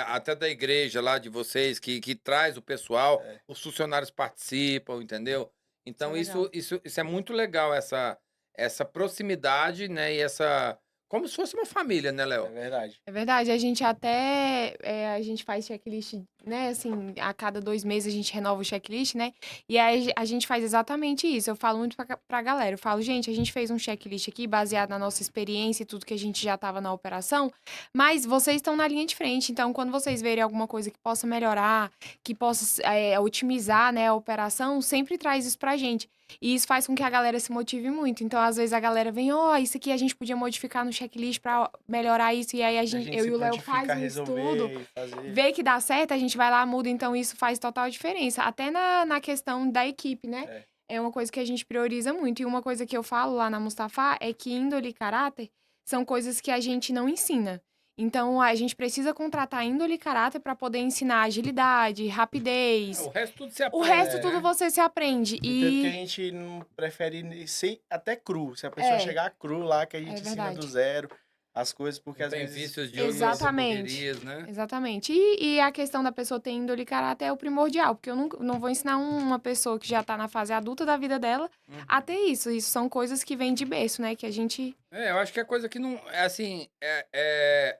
até da igreja lá de vocês, que traz o pessoal, É, os funcionários participam, entendeu? Isso é Então, legal. isso é muito legal, essa proximidade, né? E essa. Como se fosse uma família, né, é Léo? verdade. É verdade, a gente até, a gente faz checklist, né, assim, a cada 2 meses a gente renova o checklist, né, e aí a gente faz exatamente isso, eu falo muito pra galera, eu falo, gente, a gente fez um checklist aqui baseado na nossa experiência e tudo que a gente já tava na operação, mas vocês estão na linha de frente, então quando vocês verem alguma coisa que possa melhorar, que possa otimizar, né, a operação, sempre traz isso pra gente. E isso faz com que a galera se motive muito. Então, às vezes, a galera vem, isso aqui a gente podia modificar no checklist pra melhorar isso. E aí A gente eu se e o Léo faz prontifica a um estudo, resolver e fazer. vê que dá certo, a gente vai lá, muda. Então, isso faz total diferença. Até na questão da equipe, né? É, É uma coisa que a gente prioriza muito. E uma coisa que eu falo lá na Mustafa é que índole e caráter são coisas que a gente não ensina. Então, a gente precisa contratar índole e caráter para poder ensinar agilidade, rapidez. O resto tudo se O aprende, resto é. tudo né? você se aprende. E tanto que a E gente não prefere ser até cru. Se a pessoa é, chegar cru lá, que a é gente ensina do verdade. zero as coisas, porque Não às tem vezes. vícios de outras Isso. Exatamente. hamburguerias, né? Exatamente. E a questão da pessoa ter índole e caráter é o primordial, porque eu não vou ensinar uma pessoa que já tá na fase adulta da vida dela a ter isso. Isso são coisas que vêm de berço, né? Que a gente. Eu acho que é coisa que não. É assim,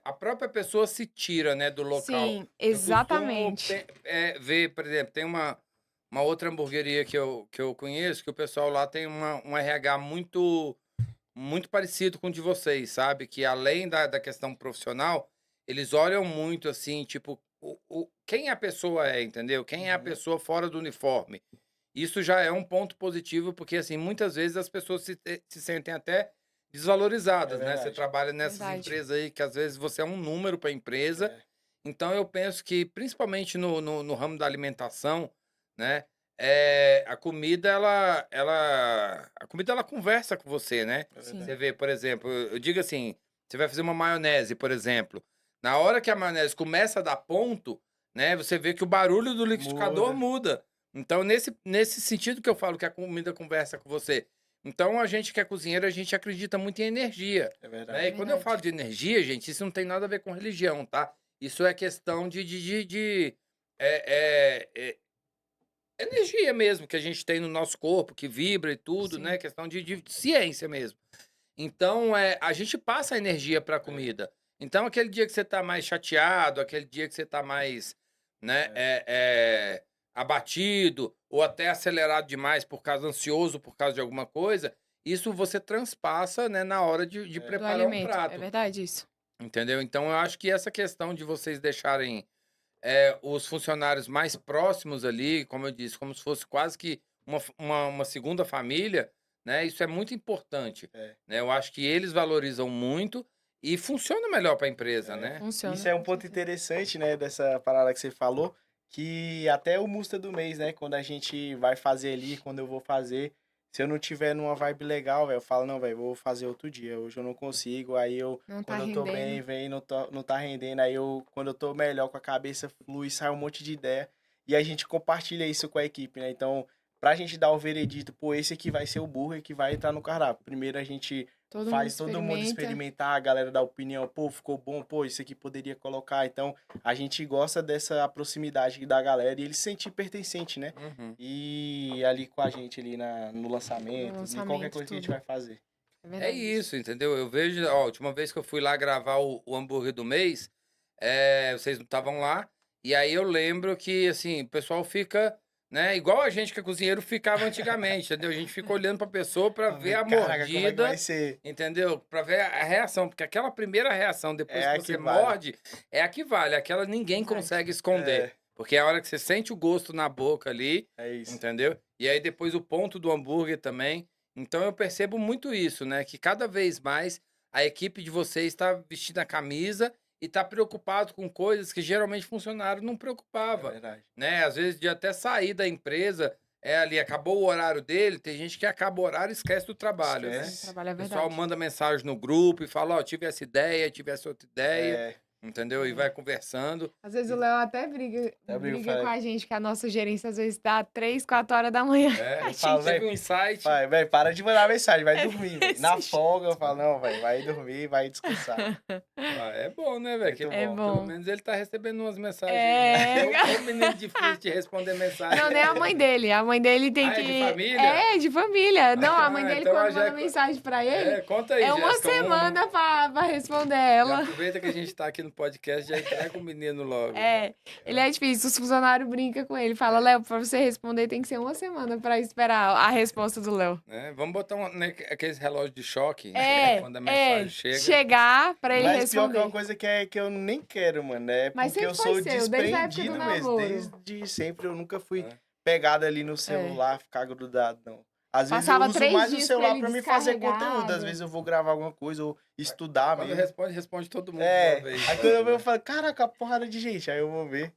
a própria pessoa se tira, né, do local. Sim, Eu costumo exatamente. ver, por exemplo, tem uma outra hamburgueria que eu conheço, que o pessoal lá tem um RH muito, muito parecido com o de vocês, sabe? Que além da questão profissional, eles olham muito assim, tipo, quem a pessoa é, entendeu? Quem é a Uhum. pessoa fora do uniforme. Isso já é um ponto positivo, porque assim, muitas vezes as pessoas se sentem até desvalorizadas, né? verdade. Você trabalha nessas Verdade. empresas aí que às vezes você é um número para a empresa. É. Então eu penso que, principalmente no ramo da alimentação, né? A comida, a comida, ela conversa com você, né? É Sim. verdade. Você vê, por exemplo, eu digo assim, você vai fazer uma maionese, por exemplo. Na hora que a maionese começa a dar ponto, né? Você vê que o barulho do liquidificador muda. Então, nesse sentido que eu falo que a comida conversa com você. Então, a gente que é cozinheiro, a gente acredita muito em energia. É Né? verdade. E quando eu falo de energia, gente, isso não tem nada a ver com religião, tá? Isso é questão de energia mesmo que a gente tem no nosso corpo, que vibra e tudo, Sim. né? Questão de ciência mesmo. Então, a gente passa a energia para a comida. Então, aquele dia que você tá mais chateado, aquele dia que você tá mais, né, abatido ou até acelerado demais ansioso por causa de alguma coisa, isso você transpassa, né, na hora de Do preparar um alimento. É prato. verdade isso. Entendeu? Então, eu acho que essa questão de vocês deixarem os funcionários mais próximos ali, como eu disse, como se fosse quase que uma segunda família, né? Isso é muito importante. É. Né? Eu acho que eles valorizam muito e funciona melhor para a empresa, É. né? Funciona. Isso é um com ponto certeza. interessante, né, dessa parada que você falou, que até o Musta do mês, né, quando a gente vai fazer ali, quando eu vou fazer, se eu não tiver numa vibe legal, velho, eu falo, não, velho, vou fazer outro dia, hoje eu não consigo, aí Não tá quando eu tô bem, rendendo. vem, não tá rendendo, aí quando eu tô melhor com a cabeça, flui, sai um monte de ideia, e a gente compartilha isso com a equipe, né, então, pra gente dar o veredito, pô, esse aqui vai ser o burger que vai entrar no cardápio, primeiro a gente Todo faz mundo todo mundo experimenta. experimentar, a galera dá opinião, pô, ficou bom, pô, isso aqui poderia colocar. Então, a gente gosta dessa proximidade da galera e ele se sentir pertencente, né? Uhum. E ali com a gente ali no lançamento, No em qualquer lançamento, coisa que a gente tudo. vai fazer. É É verdade isso, entendeu? Eu vejo, ó, a última vez que eu fui lá gravar o hambúrguer do mês, vocês não estavam lá, e aí eu lembro que, assim, o pessoal fica, né, igual a gente que é cozinheiro ficava antigamente, entendeu? A gente fica olhando pra pessoa pra ver a Caraca, como é que vai mordida, ser? entendeu? Pra ver a reação, porque aquela primeira reação depois É que a você que vale. morde, é a que vale, aquela ninguém Verdade. consegue esconder, É, porque é a hora que você sente o gosto na boca ali, é isso. entendeu? E aí depois o ponto do hambúrguer também. Então eu percebo muito isso, né? Que cada vez mais a equipe de vocês está vestindo a camisa e está preocupado com coisas que geralmente funcionário não É preocupava, verdade. né? Às vezes de até sair da empresa, ali, acabou o horário dele, tem gente que acaba o horário e esquece do trabalho, né? Esquece. Trabalho é O pessoal verdade. manda mensagem no grupo e fala, ó, tive essa ideia, tive essa outra ideia, É, entendeu? E vai conversando. Às vezes o Léo até briga briga, com fala. a gente, que a nossa gerência às vezes dá 3, 4 horas da manhã. É, Eu falo, teve velho, um insight. vai, velho, para de mandar mensagem, vai dormir, velho. Na Esse folga eu falo, não, velho, vai dormir, vai descansar. É bom, né, velho? Muito É bom. Pelo bom. menos ele tá recebendo umas mensagens, É. né? É um menino difícil de responder mensagem. Não, nem a mãe dele. A mãe dele tem Ah, que. é de família? É, de família. Não, a mãe Ah, dele, então quando já manda mensagem pra ele, conta aí, é uma Jéssica, semana pra responder Já ela. aproveita que a gente tá aqui no podcast, já entrega o menino logo. É, ele é difícil. Os funcionários brincam com ele. Fala, Léo, pra você responder tem que ser uma semana pra esperar a resposta do Léo. Né? Vamos botar aqueles relógios de choque, É, quando a mensagem chega. chegar pra ele Mas pior que é responder. uma coisa que eu nem quero, mano. É Mas porque eu sempre foi sou seu, desde a época do desprendido mesmo. namoro. Desde sempre eu nunca fui É. pegado ali no celular, ficar grudado, não. Às vezes eu Passava uso 3 mais o dias celular com ele pra me fazer descarregado. conteúdo. Às vezes eu vou gravar alguma coisa ou estudar Quando mesmo. responde todo mundo de uma vez. Aí quando eu vejo, eu falo, caraca, porrada de gente. Aí eu vou ver.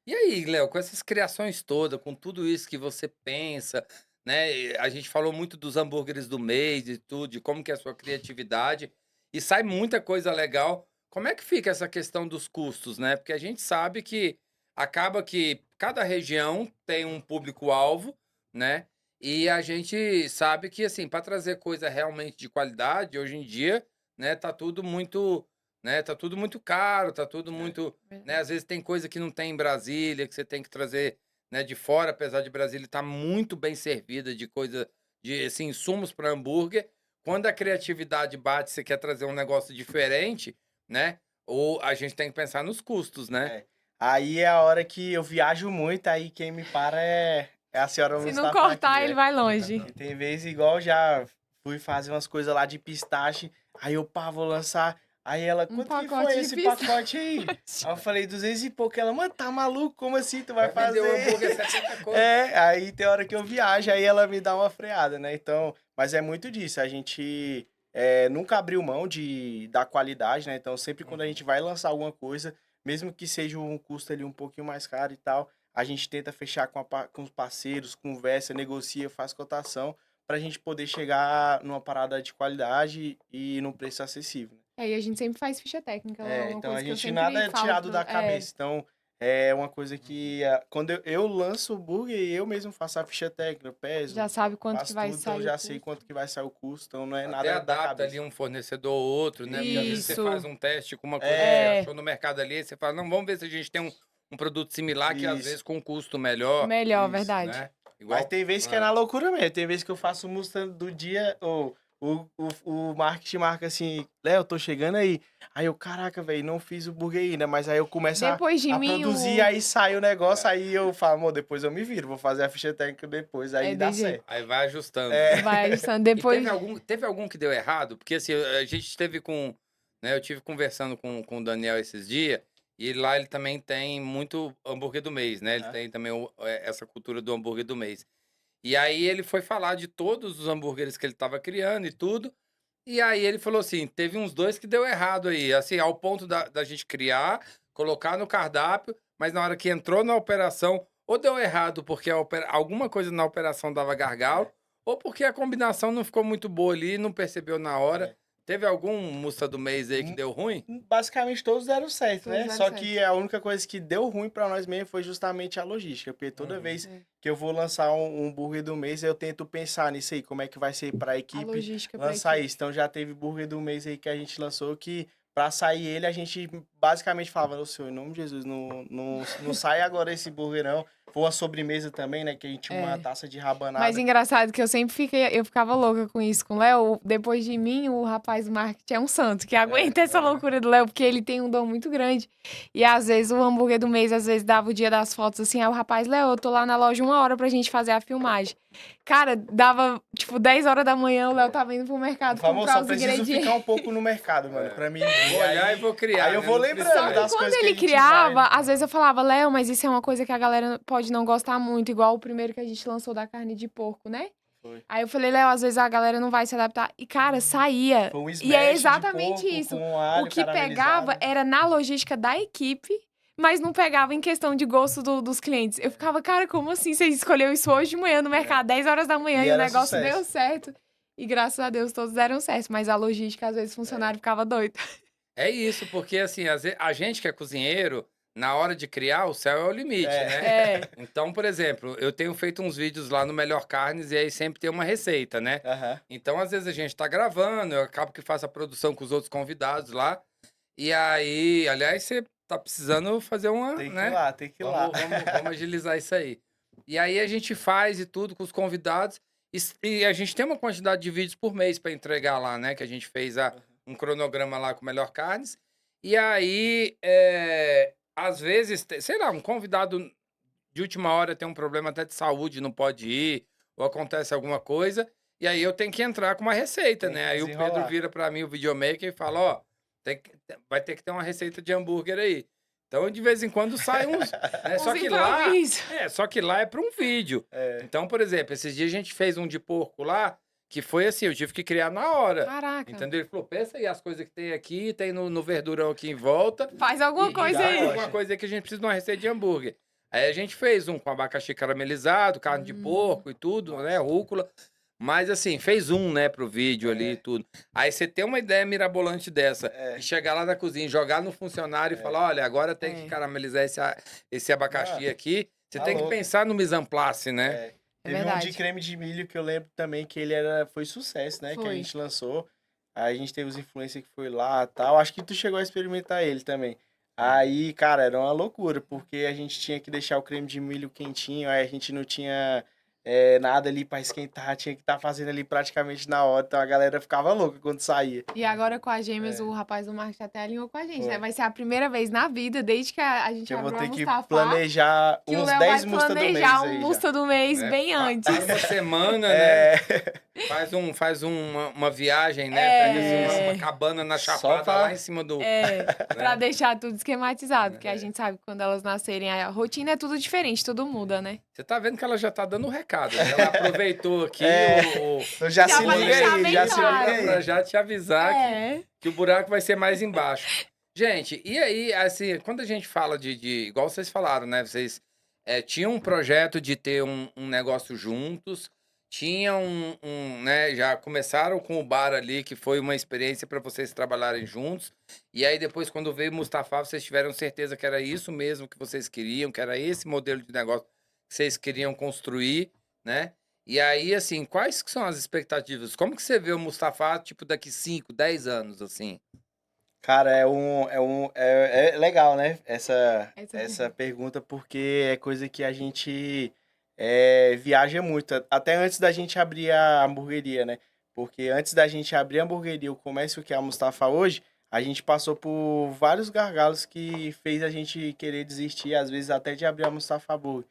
E aí, Léo, com essas criações todas, com tudo isso que você pensa, né? A gente falou muito dos hambúrgueres do mês e tudo, de como que é a sua criatividade, e sai muita coisa legal. Como é que fica essa questão dos custos, né? Porque a gente sabe que acaba que cada região tem um público-alvo, né? E a gente sabe que, assim, para trazer coisa realmente de qualidade, hoje em dia, né, tá tudo muito, né, tá tudo muito caro, tá tudo muito, né, às vezes tem coisa que não tem em Brasília, que você tem que trazer, né, de fora, apesar de Brasília estar muito bem servida de coisa, de assim, insumos para hambúrguer. Quando a criatividade bate, você quer trazer um negócio diferente, né? Ou a gente tem que pensar nos custos, né? É. Aí é a hora que eu viajo muito, aí quem me para é a senhora Se não Mustafa cortar, aqui, ele é. vai longe. E tem vezes igual já fui fazer umas coisas lá de pistache, aí eu, pá, vou lançar. Aí ela, quanto que pacote foi de esse pistache. pacote aí? Aí eu falei, 200 e pouco. Ela, mano, tá maluco? Como assim? Tu vai vender o fazer? hambúrguer 70 conto. Aí tem hora que eu viajo, aí ela me dá uma freada, né? Então, mas é muito disso. A gente nunca abriu mão da qualidade, né? Então, sempre quando a gente vai lançar alguma coisa, mesmo que seja um custo ali um pouquinho mais caro e tal, a gente tenta fechar com os parceiros, conversa, negocia, faz cotação, para a gente poder chegar numa parada de qualidade e num preço acessível, né? E a gente sempre faz ficha técnica, é uma Então coisa a que eu gente sempre nada é falo tirado da cabeça. Então, é uma coisa que quando eu lanço o burger, eu mesmo faço a ficha técnica, eu peso, já sabe quanto que faço vai tudo, sair então o já custo. sei quanto que vai sair o custo, então não é Até nada da adapta cabeça. ali um fornecedor ou outro, né? Porque às vezes você Isso. faz um teste com uma coisa que É. você achou no mercado ali, e você fala, não, vamos ver se a gente tem um produto similar que às Isso. vezes com um custo melhor, Melhor, Isso, verdade. né? Mas tem vezes que é na loucura mesmo, tem vezes que eu faço música do dia, ou o marketing marca assim, Léo, tô chegando aí. Aí eu, caraca, velho, não fiz o burger ainda, mas aí eu começo Depois de a mim, produzir, aí sai o negócio, aí eu falo, amor, depois eu me viro, vou fazer a ficha técnica depois, aí dá desse jeito. certo. Aí vai ajustando. Vai ajustando. E Depois. teve algum que deu errado? Porque assim, a gente teve né, eu tive conversando com o Daniel esses dias, e lá ele também tem muito hambúrguer do mês, né? Ele tem também essa cultura do hambúrguer do mês. E aí ele foi falar de todos os hambúrgueres que ele estava criando e tudo. E aí ele falou assim, teve uns 2 que deu errado aí, assim, ao ponto da gente criar, colocar no cardápio, mas na hora que entrou na operação, ou deu errado porque alguma coisa na operação dava gargalo, ou porque a combinação não ficou muito boa ali e não percebeu na hora. Teve algum musta do mês aí que deu ruim? Basicamente todos deram certo, Todos né? deram Só certo. que a única coisa que deu ruim pra nós mesmo foi justamente a logística, porque toda vez que eu vou lançar um burger do mês, eu tento pensar nisso aí, como é que vai ser pra A equipe logística pra lançar equipe. isso. Então já teve burger do mês aí que a gente lançou que pra sair ele, a gente basicamente falava, Senhor, em nome de Jesus, não sai agora esse burger não. Foi uma sobremesa também, né, que a gente tinha uma taça de rabanada. Mas engraçado que eu ficava louca com isso com o Léo. Depois de mim, o rapaz do marketing é um santo, que aguenta essa loucura do Léo, porque ele tem um dom muito grande. E às vezes o hambúrguer do mês, às vezes dava o dia das fotos assim, aí o rapaz, Léo, eu tô lá na loja 1 hora pra gente fazer a filmagem. Cara, dava tipo 10 horas da manhã, o Léo tava indo pro mercado comprar só os preciso ingredientes. ficar um pouco no mercado, mano, pra mim. Vou olhar e vou criar. Aí eu né? vou Não lembrando precisa- das Quando coisas que ele a gente criava, vai. às vezes eu falava, Léo, mas isso é uma coisa que a galera pode não gostar muito, igual o primeiro que a gente lançou da carne de porco, né? Foi. Aí eu falei, Léo, às vezes a galera não vai se adaptar. E, cara, saía. Foi um E smash é de exatamente porco isso. com alho O que caramelizado. pegava era na logística da equipe, mas não pegava em questão de gosto dos clientes. Eu ficava, cara, como assim? Você escolheu isso hoje de manhã no mercado, 10 horas da manhã, E e o era negócio sucesso. deu certo. E graças a Deus todos deram certo. Mas a logística, às vezes, o funcionário ficava doido. É isso, porque assim, a gente que é cozinheiro, na hora de criar, o céu é o limite, né? Então, por exemplo, eu tenho feito uns vídeos lá no Melhor Carnes e aí sempre tem uma receita, né? Aham. Então, às vezes a gente tá gravando, eu acabo que faço a produção com os outros convidados lá. E aí, aliás, você tá precisando fazer uma, Tem que né? ir lá, tem que ir lá. Vamos agilizar isso aí. E aí a gente faz e tudo com os convidados. E a gente tem uma quantidade de vídeos por mês para entregar lá, né? Que a gente fez um cronograma lá com Melhor Carnes. E aí, às vezes, sei lá, um convidado de última hora tem um problema até de saúde, não pode ir, ou acontece alguma coisa. E aí eu tenho que entrar com uma receita, Tem né? que Aí o Pedro desenrolar. vira para mim, o videomaker, e fala, ó, vai ter que ter uma receita de hambúrguer aí. Então, de vez em quando sai uns. Né? Só que lá é para um vídeo. Então, por exemplo, esses dias a gente fez um de porco lá, que foi assim, eu tive que criar na hora. Caraca. Entendeu? Ele falou, pensa aí as coisas que tem aqui, tem no verdurão aqui em volta. Faz alguma coisa faz aí. alguma coisa aí que a gente precisa de uma receita de hambúrguer. Aí a gente fez um com abacaxi caramelizado, carne de porco e tudo, né? Rúcula. Mas assim, fez né, pro vídeo ali e tudo. Aí você tem uma ideia mirabolante dessa, e chegar lá na cozinha, jogar no funcionário e falar, olha, agora tem que caramelizar esse abacaxi aqui. Você tá tem louco. que pensar no mise en place, né? Teve um verdade. de creme de milho que eu lembro também que foi sucesso, né? Que a Foi. gente lançou. Aí a gente teve os influencers que foi lá e tal. Acho que tu chegou a experimentar ele também. Aí, cara, era uma loucura, porque a gente tinha que deixar o creme de milho quentinho, aí a gente não tinha nada ali pra esquentar, tinha que estar fazendo ali praticamente na hora. Então a galera ficava louca quando saía. E agora com a Gêmeas, o rapaz do marketing até alinhou com a gente, Foi. né? Vai ser a primeira vez na vida, desde que a gente Que eu vou abriu a ter que Mustafa, planejar que o uns Léo 10 vai mustas do mês planejar aí um já. musta do mês Né? bem antes. Para uma semana, né? Faz uma viagem, né? Pega assim, uma cabana na Só Chapada pra- lá em cima do... Pra deixar tudo esquematizado, porque a gente sabe que quando elas nascerem, a rotina é tudo diferente, tudo muda, né? Você tá vendo que ela já tá dando um recado, né? Ela aproveitou aqui Então já Já se vai liga deixar aí, bem já se liga claro. aí. pra já te avisar É. que o buraco vai ser mais embaixo. Gente, e aí, assim, quando a gente fala igual vocês falaram, né? Vocês tinham um projeto de ter um negócio juntos, tinham né? Já começaram com o bar ali, que foi uma experiência para vocês trabalharem juntos. E aí, depois, quando veio o Mustafa, vocês tiveram certeza que era isso mesmo que vocês queriam, que era esse modelo de negócio que vocês queriam construir, né? E aí, assim, quais que são as expectativas? Como que você vê o Mustafa, tipo, daqui 5, 10 anos, assim? Cara, é legal, né? Essa Essa pergunta, porque é coisa que a gente viaja muito. Até antes da gente abrir a hamburgueria, né? Porque antes da gente abrir a hamburgueria, o comércio que é a Mustafa hoje, a gente passou por vários gargalos que fez a gente querer desistir, às vezes até de abrir a Mustafa Burger.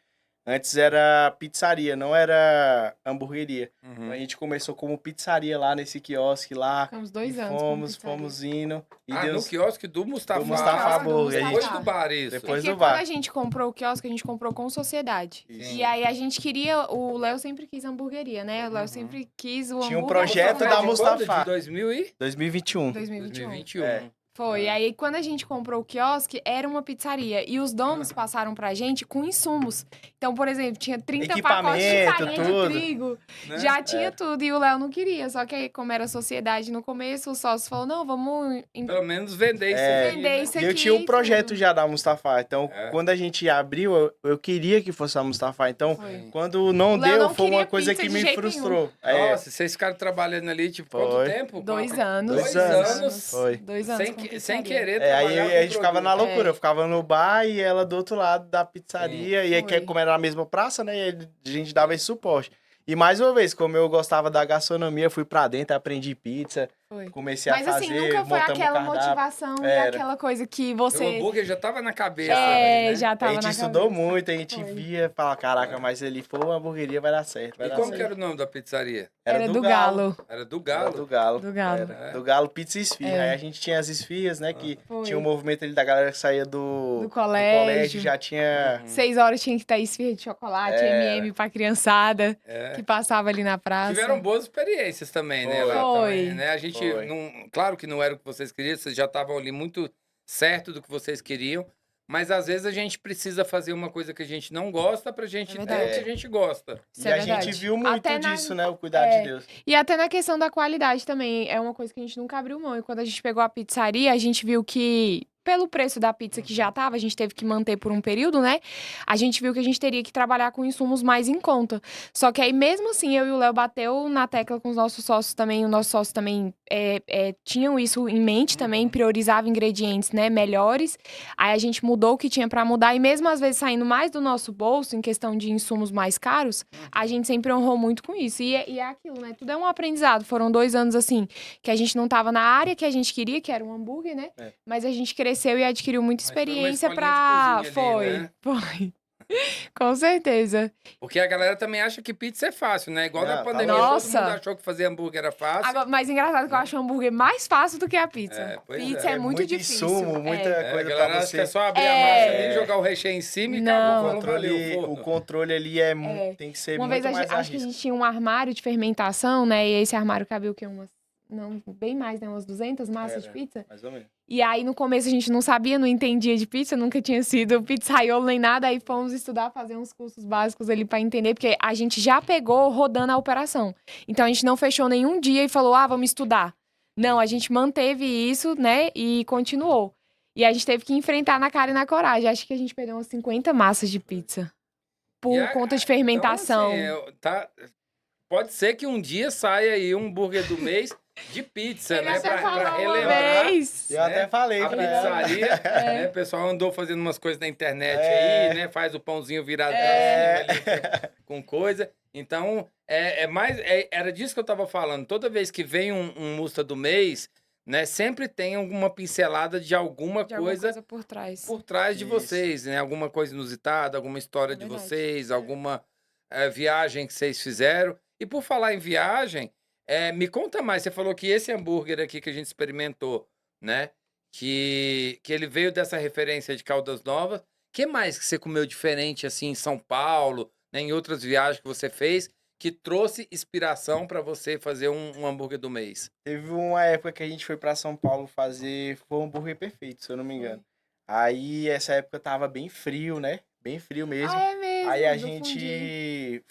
Antes era pizzaria, não era hamburgueria. Então a gente começou como pizzaria lá nesse quiosque lá. Ficamos E 2 anos como pizzaria. fomos indo. E No Deus. quiosque do Mustafa. Do Mustafa Do Burger. Mustafa. Depois do bar, isso. Depois Porque do quando bar. a gente comprou o quiosque, a gente comprou com sociedade. Isso. E aí a gente queria... O Léo sempre quis hamburgueria, né? O Léo sempre quis o Tinha um hambúrguer. projeto Mustafa da é de Mustafa. quando? De 2021. 2021. 2021. É. Foi. E aí, quando a gente comprou o quiosque, era uma pizzaria. E os donos passaram pra gente com insumos. Então, por exemplo, tinha 30 pacotes de Equipamento, farinha tudo. de trigo. Né? Já tinha tudo. E o Léo não queria. Só que aí, como era sociedade no começo, o sócio falou, não, vamos Pelo menos vender isso É. aqui, vender né? isso E aqui. eu tinha um e projeto tudo. já da Mustafa. Então, É. quando a gente abriu, eu queria que fosse a Mustafa. Então, Foi. quando não O Léo deu, não foi uma queria coisa pizza que de me jeito frustrou. É, Nossa, vocês ficaram trabalhando ali, tipo, quanto Foi. tempo? 2 anos. 2 anos. anos. Foi. 2 anos Sem, com sem pizzaria. querer Aí trabalhar com a gente ficava na produto. loucura. Eu ficava no bar e ela do outro lado da pizzaria. E aí, Foi. como era na mesma praça, né? A gente dava esse suporte. E mais uma vez, como eu gostava da gastronomia, fui pra dentro, aprendi pizza. Foi. Comecei Mas a fazer, assim, nunca foi montamos aquela cardápio. motivação e Era. aquela coisa que O você... hambúrguer já tava na cabeça. É, ali, né? já A tava gente na estudou cabeça. muito, a gente Foi. via, falava, caraca, mas se ele for uma hamburgueria vai dar certo, vai E dar como certo. que era o nome da pizzaria? Era do Galo. Era do Era Galo? do Galo. Do Galo. Era. É. Do Galo Pizza e Esfirra. É. Aí a gente tinha as esfirras, né? Que Foi. tinha um movimento ali da galera que saía do colégio. já tinha. 6 horas tinha que estar esfirra de chocolate, M&M pra criançada, que passava ali na praça. Tiveram boas experiências também, né? Foi. Lá Foi. também, né? A gente, Foi. não, claro que não era o que vocês queriam, vocês já estavam ali muito certo do que vocês queriam, mas às vezes a gente precisa fazer uma coisa que a gente não gosta pra gente ter o verdade. que a gente gosta. Isso E é a verdade. gente viu muito Até na- disso, né? O cuidado de Deus. E até na questão da qualidade também, é uma coisa que a gente nunca abriu mão. E quando a gente pegou a pizzaria, a gente viu que, pelo preço da pizza que já tava, a gente teve que manter por um período, né? A gente viu que a gente teria que trabalhar com insumos mais em conta. Só que aí, mesmo assim, eu e o Léo bateu na tecla com os nossos sócios também. Os nossos sócios também tinham isso em mente também, priorizavam ingredientes, né, melhores. Aí a gente mudou o que tinha pra mudar. E mesmo às vezes saindo mais do nosso bolso, em questão de insumos mais caros, a gente sempre honrou muito com isso. E é aquilo, né? Tudo é um aprendizado. Foram 2 anos, assim, que a gente não tava na área que a gente queria, que era um hambúrguer, né? É. Mas a gente cresceu e adquiriu muita Mas foi uma experiência escolinha pra... de cozinha ali, né? Foi. Com certeza. Porque a galera também acha que pizza é fácil, né? Igual Não, na tá pandemia, louco. todo Nossa. mundo achou que fazer hambúrguer era fácil. Agora, mas engraçado que eu acho o hambúrguer mais fácil do que a pizza. É, pois Pizza é. é muito difícil. insumo, muita a coisa galera pra acha que é você. só abrir a massa ali, jogar o recheio em cima e Não. acabou, falou, valeu, O controle ali tem que ser Uma muito vez mais acho que a arrisco. gente tinha um armário de fermentação, né? E esse armário cabia o quê? Bem mais, né? Umas 200 massas de Era. pizza. Mais ou menos. E aí, no começo, a gente não sabia, não entendia de pizza, nunca tinha sido pizzaiolo nem nada. Aí fomos estudar, fazer uns cursos básicos ali pra entender, porque a gente já pegou rodando a operação. Então, a gente não fechou nenhum dia e falou, vamos estudar. Não, a gente manteve isso, né? E continuou. E a gente teve que enfrentar na cara e na coragem. Acho que a gente perdeu umas 50 massas de pizza. Por conta de fermentação. Então, assim, pode ser que um dia saia aí um hambúrguer do mês de pizza, Ele né? até Pra falou uma relembrar. vez. Eu até falei A pra ela. pizzaria, né? O pessoal andou fazendo umas coisas na internet É. aí, né? Faz o pãozinho virado pra cima ali, com coisa. Então, era disso que eu tava falando. Toda vez que vem um Musta do mês, né? Sempre tem alguma pincelada de alguma coisa por trás. por trás de Isso. vocês, né? Alguma coisa inusitada, alguma história de verdade. vocês, alguma viagem que vocês fizeram. E por falar em viagem, Me conta mais, você falou que esse hambúrguer aqui que a gente experimentou, né? Que ele veio dessa referência de Caldas Novas. Que mais que você comeu diferente assim em São Paulo, né, em outras viagens que você fez, que trouxe inspiração para você fazer um hambúrguer do mês? Teve uma época que a gente foi pra São Paulo fazer, foi um hambúrguer perfeito, se eu não me engano. Aí essa época tava bem frio, né? Bem frio mesmo. Ah, é mesmo, Aí a do fundi. gente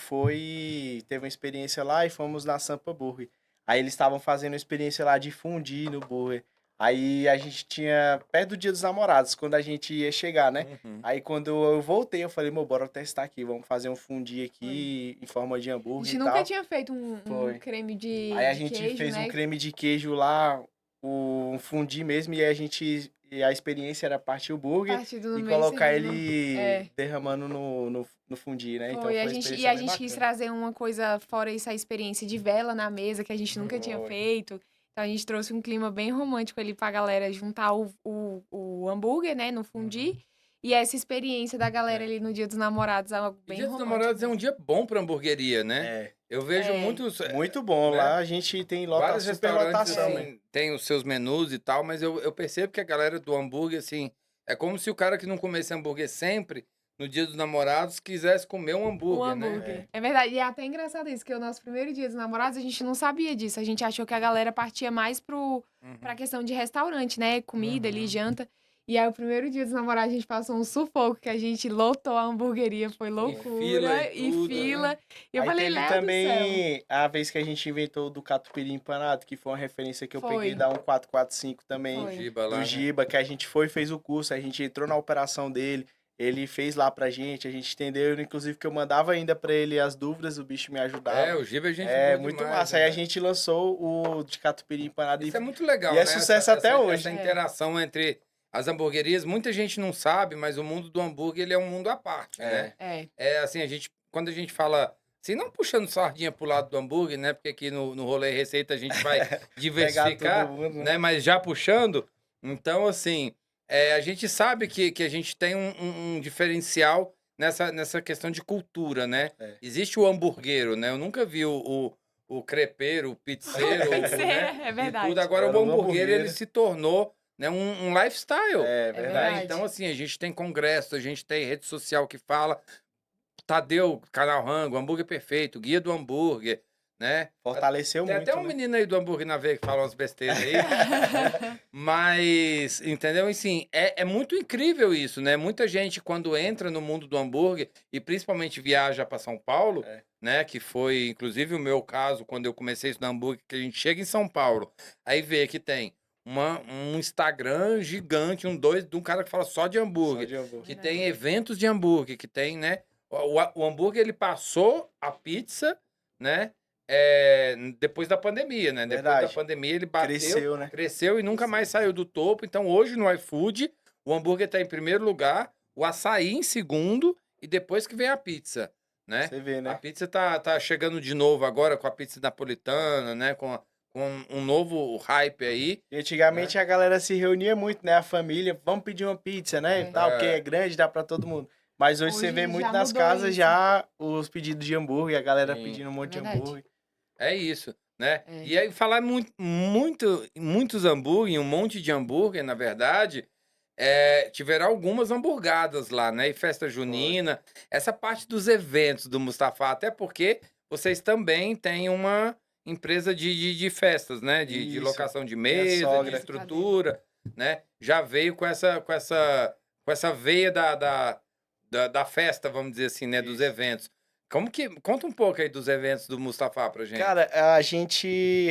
teve uma experiência lá e fomos na Sampa Burger. Aí eles estavam fazendo uma experiência lá de fundir no burger. Aí a gente tinha, perto do Dia dos Namorados, quando a gente ia chegar, né? Uhum. Aí quando eu voltei, eu falei, meu, bora testar aqui, vamos fazer um fundi aqui em forma de A hambúrguer gente e nunca tal. tinha feito um Foi. creme de Aí a de gente queijo, fez um né? creme de queijo lá, um fundi mesmo, e a experiência era partir o burger Partido no e meio colocar servindo. ele derramando no fundi, né? Então Foi, foi a uma gente, e experiência a bem gente quis bacana. trazer uma coisa fora isso, a experiência de vela na mesa, que a gente nunca tinha Foi. feito. Então a gente trouxe um clima bem romântico ali pra galera juntar o hambúrguer, né, no fundi. E essa experiência da galera ali no Dia dos Namorados, algo E bem Dia dos romântico Namorados é um mesmo. dia bom para hamburgueria, né? É, Eu vejo É. muitos, muito bom. né? Lá a gente tem Vários super restaurantes lotação, assim, né? tem os seus menus e tal, mas eu percebo que a galera do hambúrguer, assim, é como se o cara que não comesse hambúrguer sempre, no Dia dos Namorados, quisesse comer um O hambúrguer, né? hambúrguer. É verdade. E é até engraçado isso, que o nosso primeiro Dia dos Namorados, a gente não sabia disso. A gente achou que a galera partia mais pra questão de restaurante, né? Comida ali, janta. E aí, o primeiro Dia dos Namorados, a gente passou um sufoco, que a gente lotou a hamburgueria. Foi loucura. fila e tudo, fila. né? E eu Aí falei, teve Léo do céu. também a vez que a gente inventou do catupiry empanado, que foi uma referência que eu Foi. peguei da 1445 também, Foi. Giba lá, do né? Giba, que a gente fez o curso, a gente entrou na operação dele, ele fez lá pra gente, a gente entendeu, inclusive que eu mandava ainda pra ele as dúvidas, o bicho me ajudava. O Giba é gente É, boa muito demais, massa. né, Aí a velho? gente lançou o de catupiry empanado Isso é muito legal, e é né? sucesso até hoje. Essa interação entre as hamburguerias, muita gente não sabe, mas o mundo do hambúrguer, ele é um mundo à parte, né? É. É assim, quando a gente fala, assim, não puxando sardinha pro lado do hambúrguer, né? Porque aqui no Rolê Receita a gente vai Pegar diversificar, todo mundo, né? Mas já puxando, então, assim, a gente sabe que a gente tem um diferencial nessa questão de cultura, né? É. Existe o hamburguero, né? Eu nunca vi o crepeiro, o pizzeiro, né? É E verdade. tudo. Agora, Agora o o hambúrguer, ele hambúrguer. se tornou, né, um lifestyle. É É verdade. verdade. Então, assim, a gente tem congresso, a gente tem rede social que fala, Tadeu, Canal Rango, Hambúrguer Perfeito, Guia do Hambúrguer, né? Fortaleceu Tem muito, até um né? menino aí do hambúrguer na veia que fala umas besteiras aí. Né? Mas, entendeu? Assim, é muito incrível isso, né? Muita gente, quando entra no mundo do hambúrguer, e principalmente viaja para São Paulo, né? Que foi, inclusive, o meu caso, quando eu comecei a estudar hambúrguer, que a gente chega em São Paulo, aí vê que tem um Instagram gigante, de um cara que fala só de hambúrguer, Só de hambúrguer. que tem eventos de hambúrguer, que tem, né? O hambúrguer, ele passou a pizza, né? Depois da pandemia, né? Depois da Verdade. pandemia ele bateu, Cresceu, né? cresceu e nunca mais saiu do topo. Então hoje no iFood, o hambúrguer tá em primeiro lugar, o açaí em segundo e depois que vem a pizza, né? Você vê, A né? pizza tá chegando de novo agora com a pizza napolitana, né? Com um novo hype aí. E antigamente a galera se reunia muito, né? A família, vamos pedir uma pizza, né? E tal, porque é grande, dá pra todo mundo. Mas hoje você Hoje vê muito já nas mudou casas isso. já os pedidos de hambúrguer, a galera Sim. pedindo um monte de Verdade. hambúrguer. É isso, né? É. E aí, falar muitos hambúrguer, um monte de hambúrguer, na verdade, tiveram algumas hamburgadas lá, né? E festa junina, essa parte dos eventos do Mustafa, até porque vocês também têm uma empresa de festas, né? De Isso. locação de Minha mesa, de sogra. estrutura, né? Já veio com essa veia da festa, vamos dizer assim, né? Dos Isso. eventos. Conta um pouco aí dos eventos do Mustafa pra gente. Cara,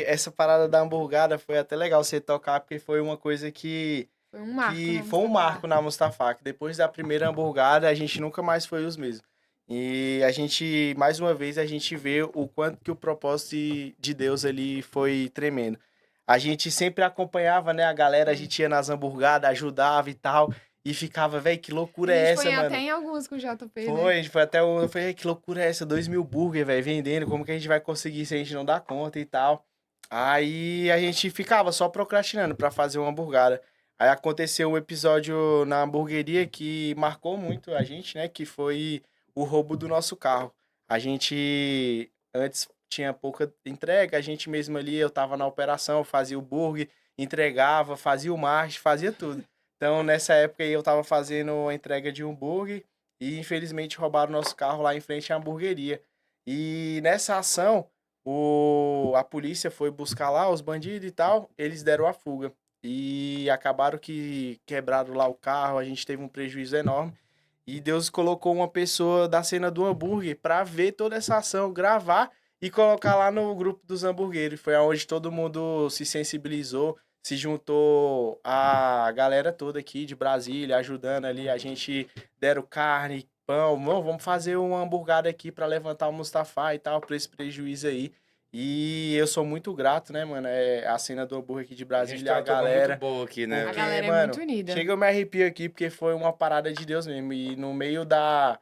essa parada da hamburgada foi até legal você tocar, porque foi uma coisa que Foi um marco. que né, foi um Mustafa? marco na Mustafa, que depois da primeira hamburgada a gente nunca mais foi os mesmos. E a gente, mais uma vez, a gente vê o quanto que o propósito de Deus ali foi tremendo. A gente sempre acompanhava, né, a galera, a gente ia nas hamburgadas, ajudava e tal, e ficava, velho, que loucura A é gente essa, foi mano? até em alguns com o JP, Foi, né? a gente foi até eu falei, "Ei, que loucura é essa? 2.000 burger, velho, vendendo, como que a gente vai conseguir se a gente não dá conta e tal?" Aí a gente ficava só procrastinando pra fazer uma hamburgada. Aí aconteceu um episódio na hamburgueria que marcou muito a gente, né? Que foi o roubo do nosso carro. A gente antes tinha pouca entrega, a gente mesmo ali, eu tava na operação, fazia o burger, entregava, fazia o marketing, fazia tudo. Então, nessa época aí, eu tava fazendo a entrega de um hambúrguer e, infelizmente, roubaram nosso carro lá em frente à hamburgueria. E nessa ação, a polícia foi buscar lá os bandidos e tal, eles deram a fuga. E acabaram que quebraram lá o carro, a gente teve um prejuízo enorme. E Deus colocou uma pessoa da cena do hambúrguer para ver toda essa ação, gravar e colocar lá no grupo dos hamburgueiros. Foi onde todo mundo se sensibilizou, se juntou a galera toda aqui de Brasília, ajudando ali. A gente deram carne, pão. Vamos fazer uma hamburgada aqui para levantar o Mustafa e tal, para esse prejuízo aí. E eu sou muito grato, né, mano? É a cena do hambúrguer aqui de Brasília, a galera. Muito boa aqui, né? A Porque, galera é mano, muito unida. chega eu me arrepio aqui porque foi uma parada de Deus mesmo. E no meio da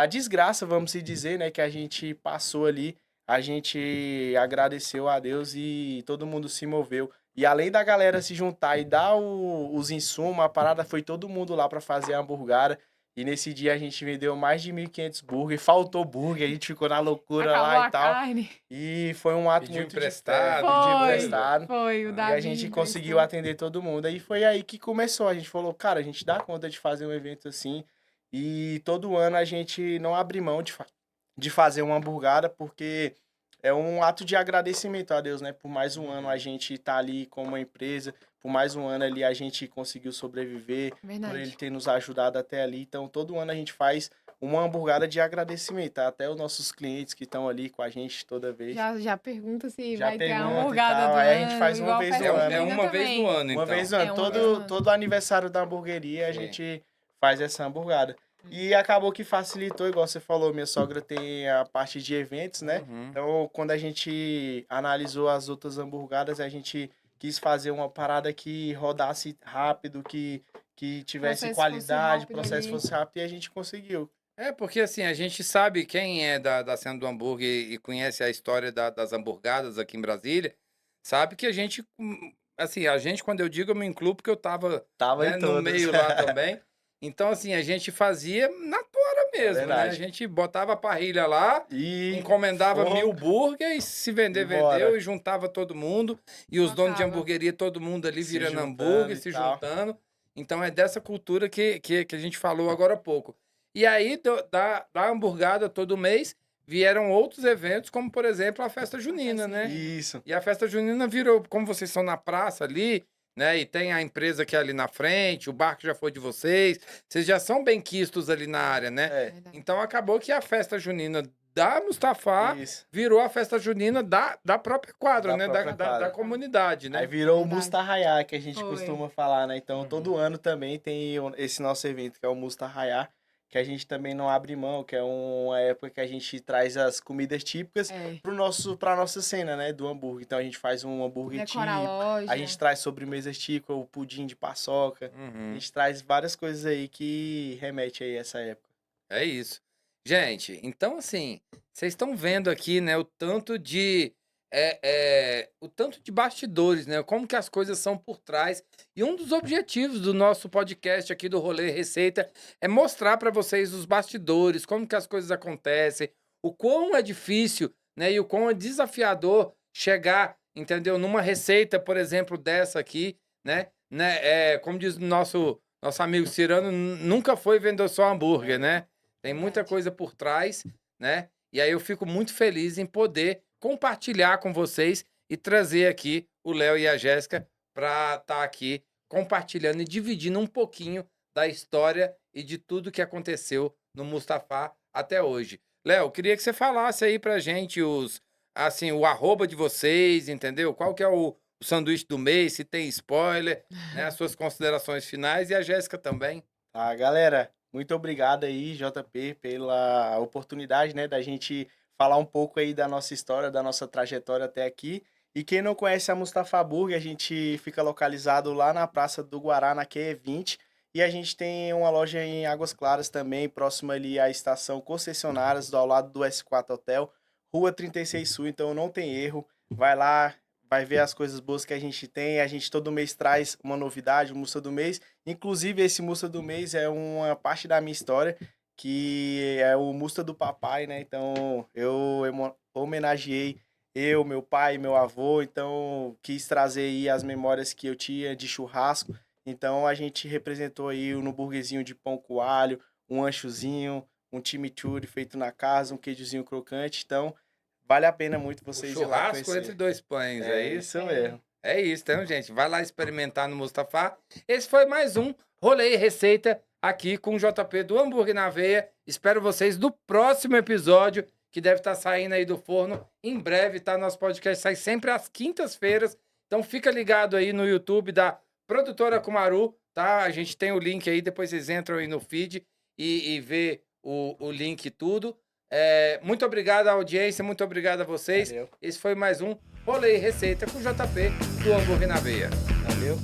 desgraça, vamos se dizer, né, que a gente passou ali, a gente agradeceu a Deus e todo mundo se moveu. E além da galera se juntar e dar os insumos, a parada foi todo mundo lá pra fazer a hamburgada. E nesse dia a gente vendeu mais de 1.500 burger, faltou burger, a gente ficou na loucura Acabou lá a e tal. carne. E foi um ato Pediu muito emprestado, de fé, pediu Foi, emprestado. foi, o E Davi a gente conseguiu atender todo mundo. Aí foi aí que começou. A gente falou, cara, a gente dá conta de fazer um evento assim. E todo ano a gente não abre mão de fazer uma hamburgada, porque é um ato de agradecimento a Deus, né? Por mais um ano a gente tá ali como uma empresa, por mais um ano ali a gente conseguiu sobreviver, por Verdade. ele ter nos ajudado até ali. Então, todo ano a gente faz uma hamburgada de agradecimento, tá? Até os nossos clientes que estão ali com a gente toda vez. Já pergunta se Já vai ter a pergunta e hamburgada tal, do aí a ano. gente faz uma igual vez festa no ano. É junina uma vez também. no ano, Uma então. vez no ano. É uma vez no ano. Todo aniversário da hamburgueria a Sim. gente faz essa hamburgada. E acabou que facilitou, igual você falou, minha sogra tem a parte de eventos, né? Uhum. Então, quando a gente analisou as outras hamburgadas, a gente quis fazer uma parada que rodasse rápido, que tivesse Processo qualidade, fosse o processo rápido fosse rápido, e a gente conseguiu. É, porque assim, a gente sabe quem é da cena do hambúrguer e conhece a história das hamburgadas aqui em Brasília, sabe que a gente, assim, a gente, quando eu digo, eu me incluo porque eu tava, Tava né, em no todas. meio lá também. Então, assim, a gente fazia na tora mesmo, né? verdade. A gente botava a parrilha lá, E encomendava forno, 1000 burger e se vender, Embora. vendeu e juntava todo mundo. E os donos de Tocava. hamburgueria, todo mundo ali Se virando juntando hambúrguer, e se tal. juntando. Então é dessa cultura que a gente falou agora há pouco. E aí, da hamburgada todo mês, vieram outros eventos, como por exemplo a festa junina, né? Isso. E a festa junina virou, como vocês são na praça ali, né? E tem a empresa que é ali na frente, o barco já foi de vocês já são bem quistos ali na área, né? É, Verdade. Então acabou que a festa junina da Mustafa isso. virou a festa junina da própria quadra, Da né? própria Da quadra. comunidade, né? Aí virou o Verdade. Mustarraiá, que a gente Foi. costuma falar, né? Então, Uhum. todo ano também tem esse nosso evento, que é o Mustarraiá, que a gente também não abre mão, que é uma época que a gente traz as comidas típicas É. pra nossa cena, né? Do hambúrguer. Então, a gente faz um hambúrguer Decora a típico, loja. a gente traz sobremesas típicas, o pudim de paçoca. A Uhum. gente traz várias coisas aí que remete aí a essa época. É isso. Gente, então assim, vocês estão vendo aqui, né, o tanto de o tanto de bastidores, né? Como que as coisas são por trás. E um dos objetivos do nosso podcast aqui do Rolê Receita é mostrar para vocês os bastidores, como que as coisas acontecem, o quão é difícil, né, e o quão é desafiador chegar, entendeu, numa receita, por exemplo, dessa aqui, né? Como diz o nosso amigo Cirano, nunca foi vender só hambúrguer, né? Tem muita Verdade. coisa por trás, né? E aí eu fico muito feliz em poder compartilhar com vocês e trazer aqui o Léo e a Jéssica para estar aqui compartilhando e dividindo um pouquinho da história e de tudo que aconteceu no Mustafa até hoje. Léo, queria que você falasse aí pra gente o arroba de vocês, entendeu? Qual que é o sanduíche do mês, se tem spoiler, né? As suas considerações finais e a Jéssica também. Tá, galera, muito obrigado aí, JP, pela oportunidade, né, da gente falar um pouco aí da nossa história, da nossa trajetória até aqui. E quem não conhece a Mustafa Burger, a gente fica localizado lá na Praça do Guará, na QE20, e a gente tem uma loja em Águas Claras também, próxima ali à estação Concessionárias, ao lado do S4 Hotel, Rua 36 Sul, então não tem erro. Vai lá, vai ver as coisas boas que a gente tem. A gente todo mês traz uma novidade, o Mussa do Mês. Inclusive, esse Mussa do Mês é uma parte da minha história, que é o Mussa do Papai, né? Então, eu homenageei eu, meu pai, meu avô, então quis trazer aí as memórias que eu tinha de churrasco. Então a gente representou aí no burguesinho de pão com alho, um anchozinho, um chimichurri feito na casa, um queijozinho crocante. Então vale a pena muito O vocês ir lá churrasco conhecer. entre dois pães, é isso? Isso mesmo. É isso, então, gente. Vai lá experimentar no Mustafa. Esse foi mais um Rolê e Receita aqui com o JP do Hambúrguer na Veia. Espero vocês no próximo episódio, que deve estar saindo aí do forno em breve, tá? Nosso podcast sai sempre às quintas-feiras. Então fica ligado aí no YouTube da Produtora Cumaru, tá? A gente tem o link aí, depois vocês entram aí no feed e vê o link e tudo. Muito obrigado à audiência, muito obrigado a vocês. Valeu. Esse foi mais um Rolê e Receita com o JP do Hambúrguer na Veia. Valeu.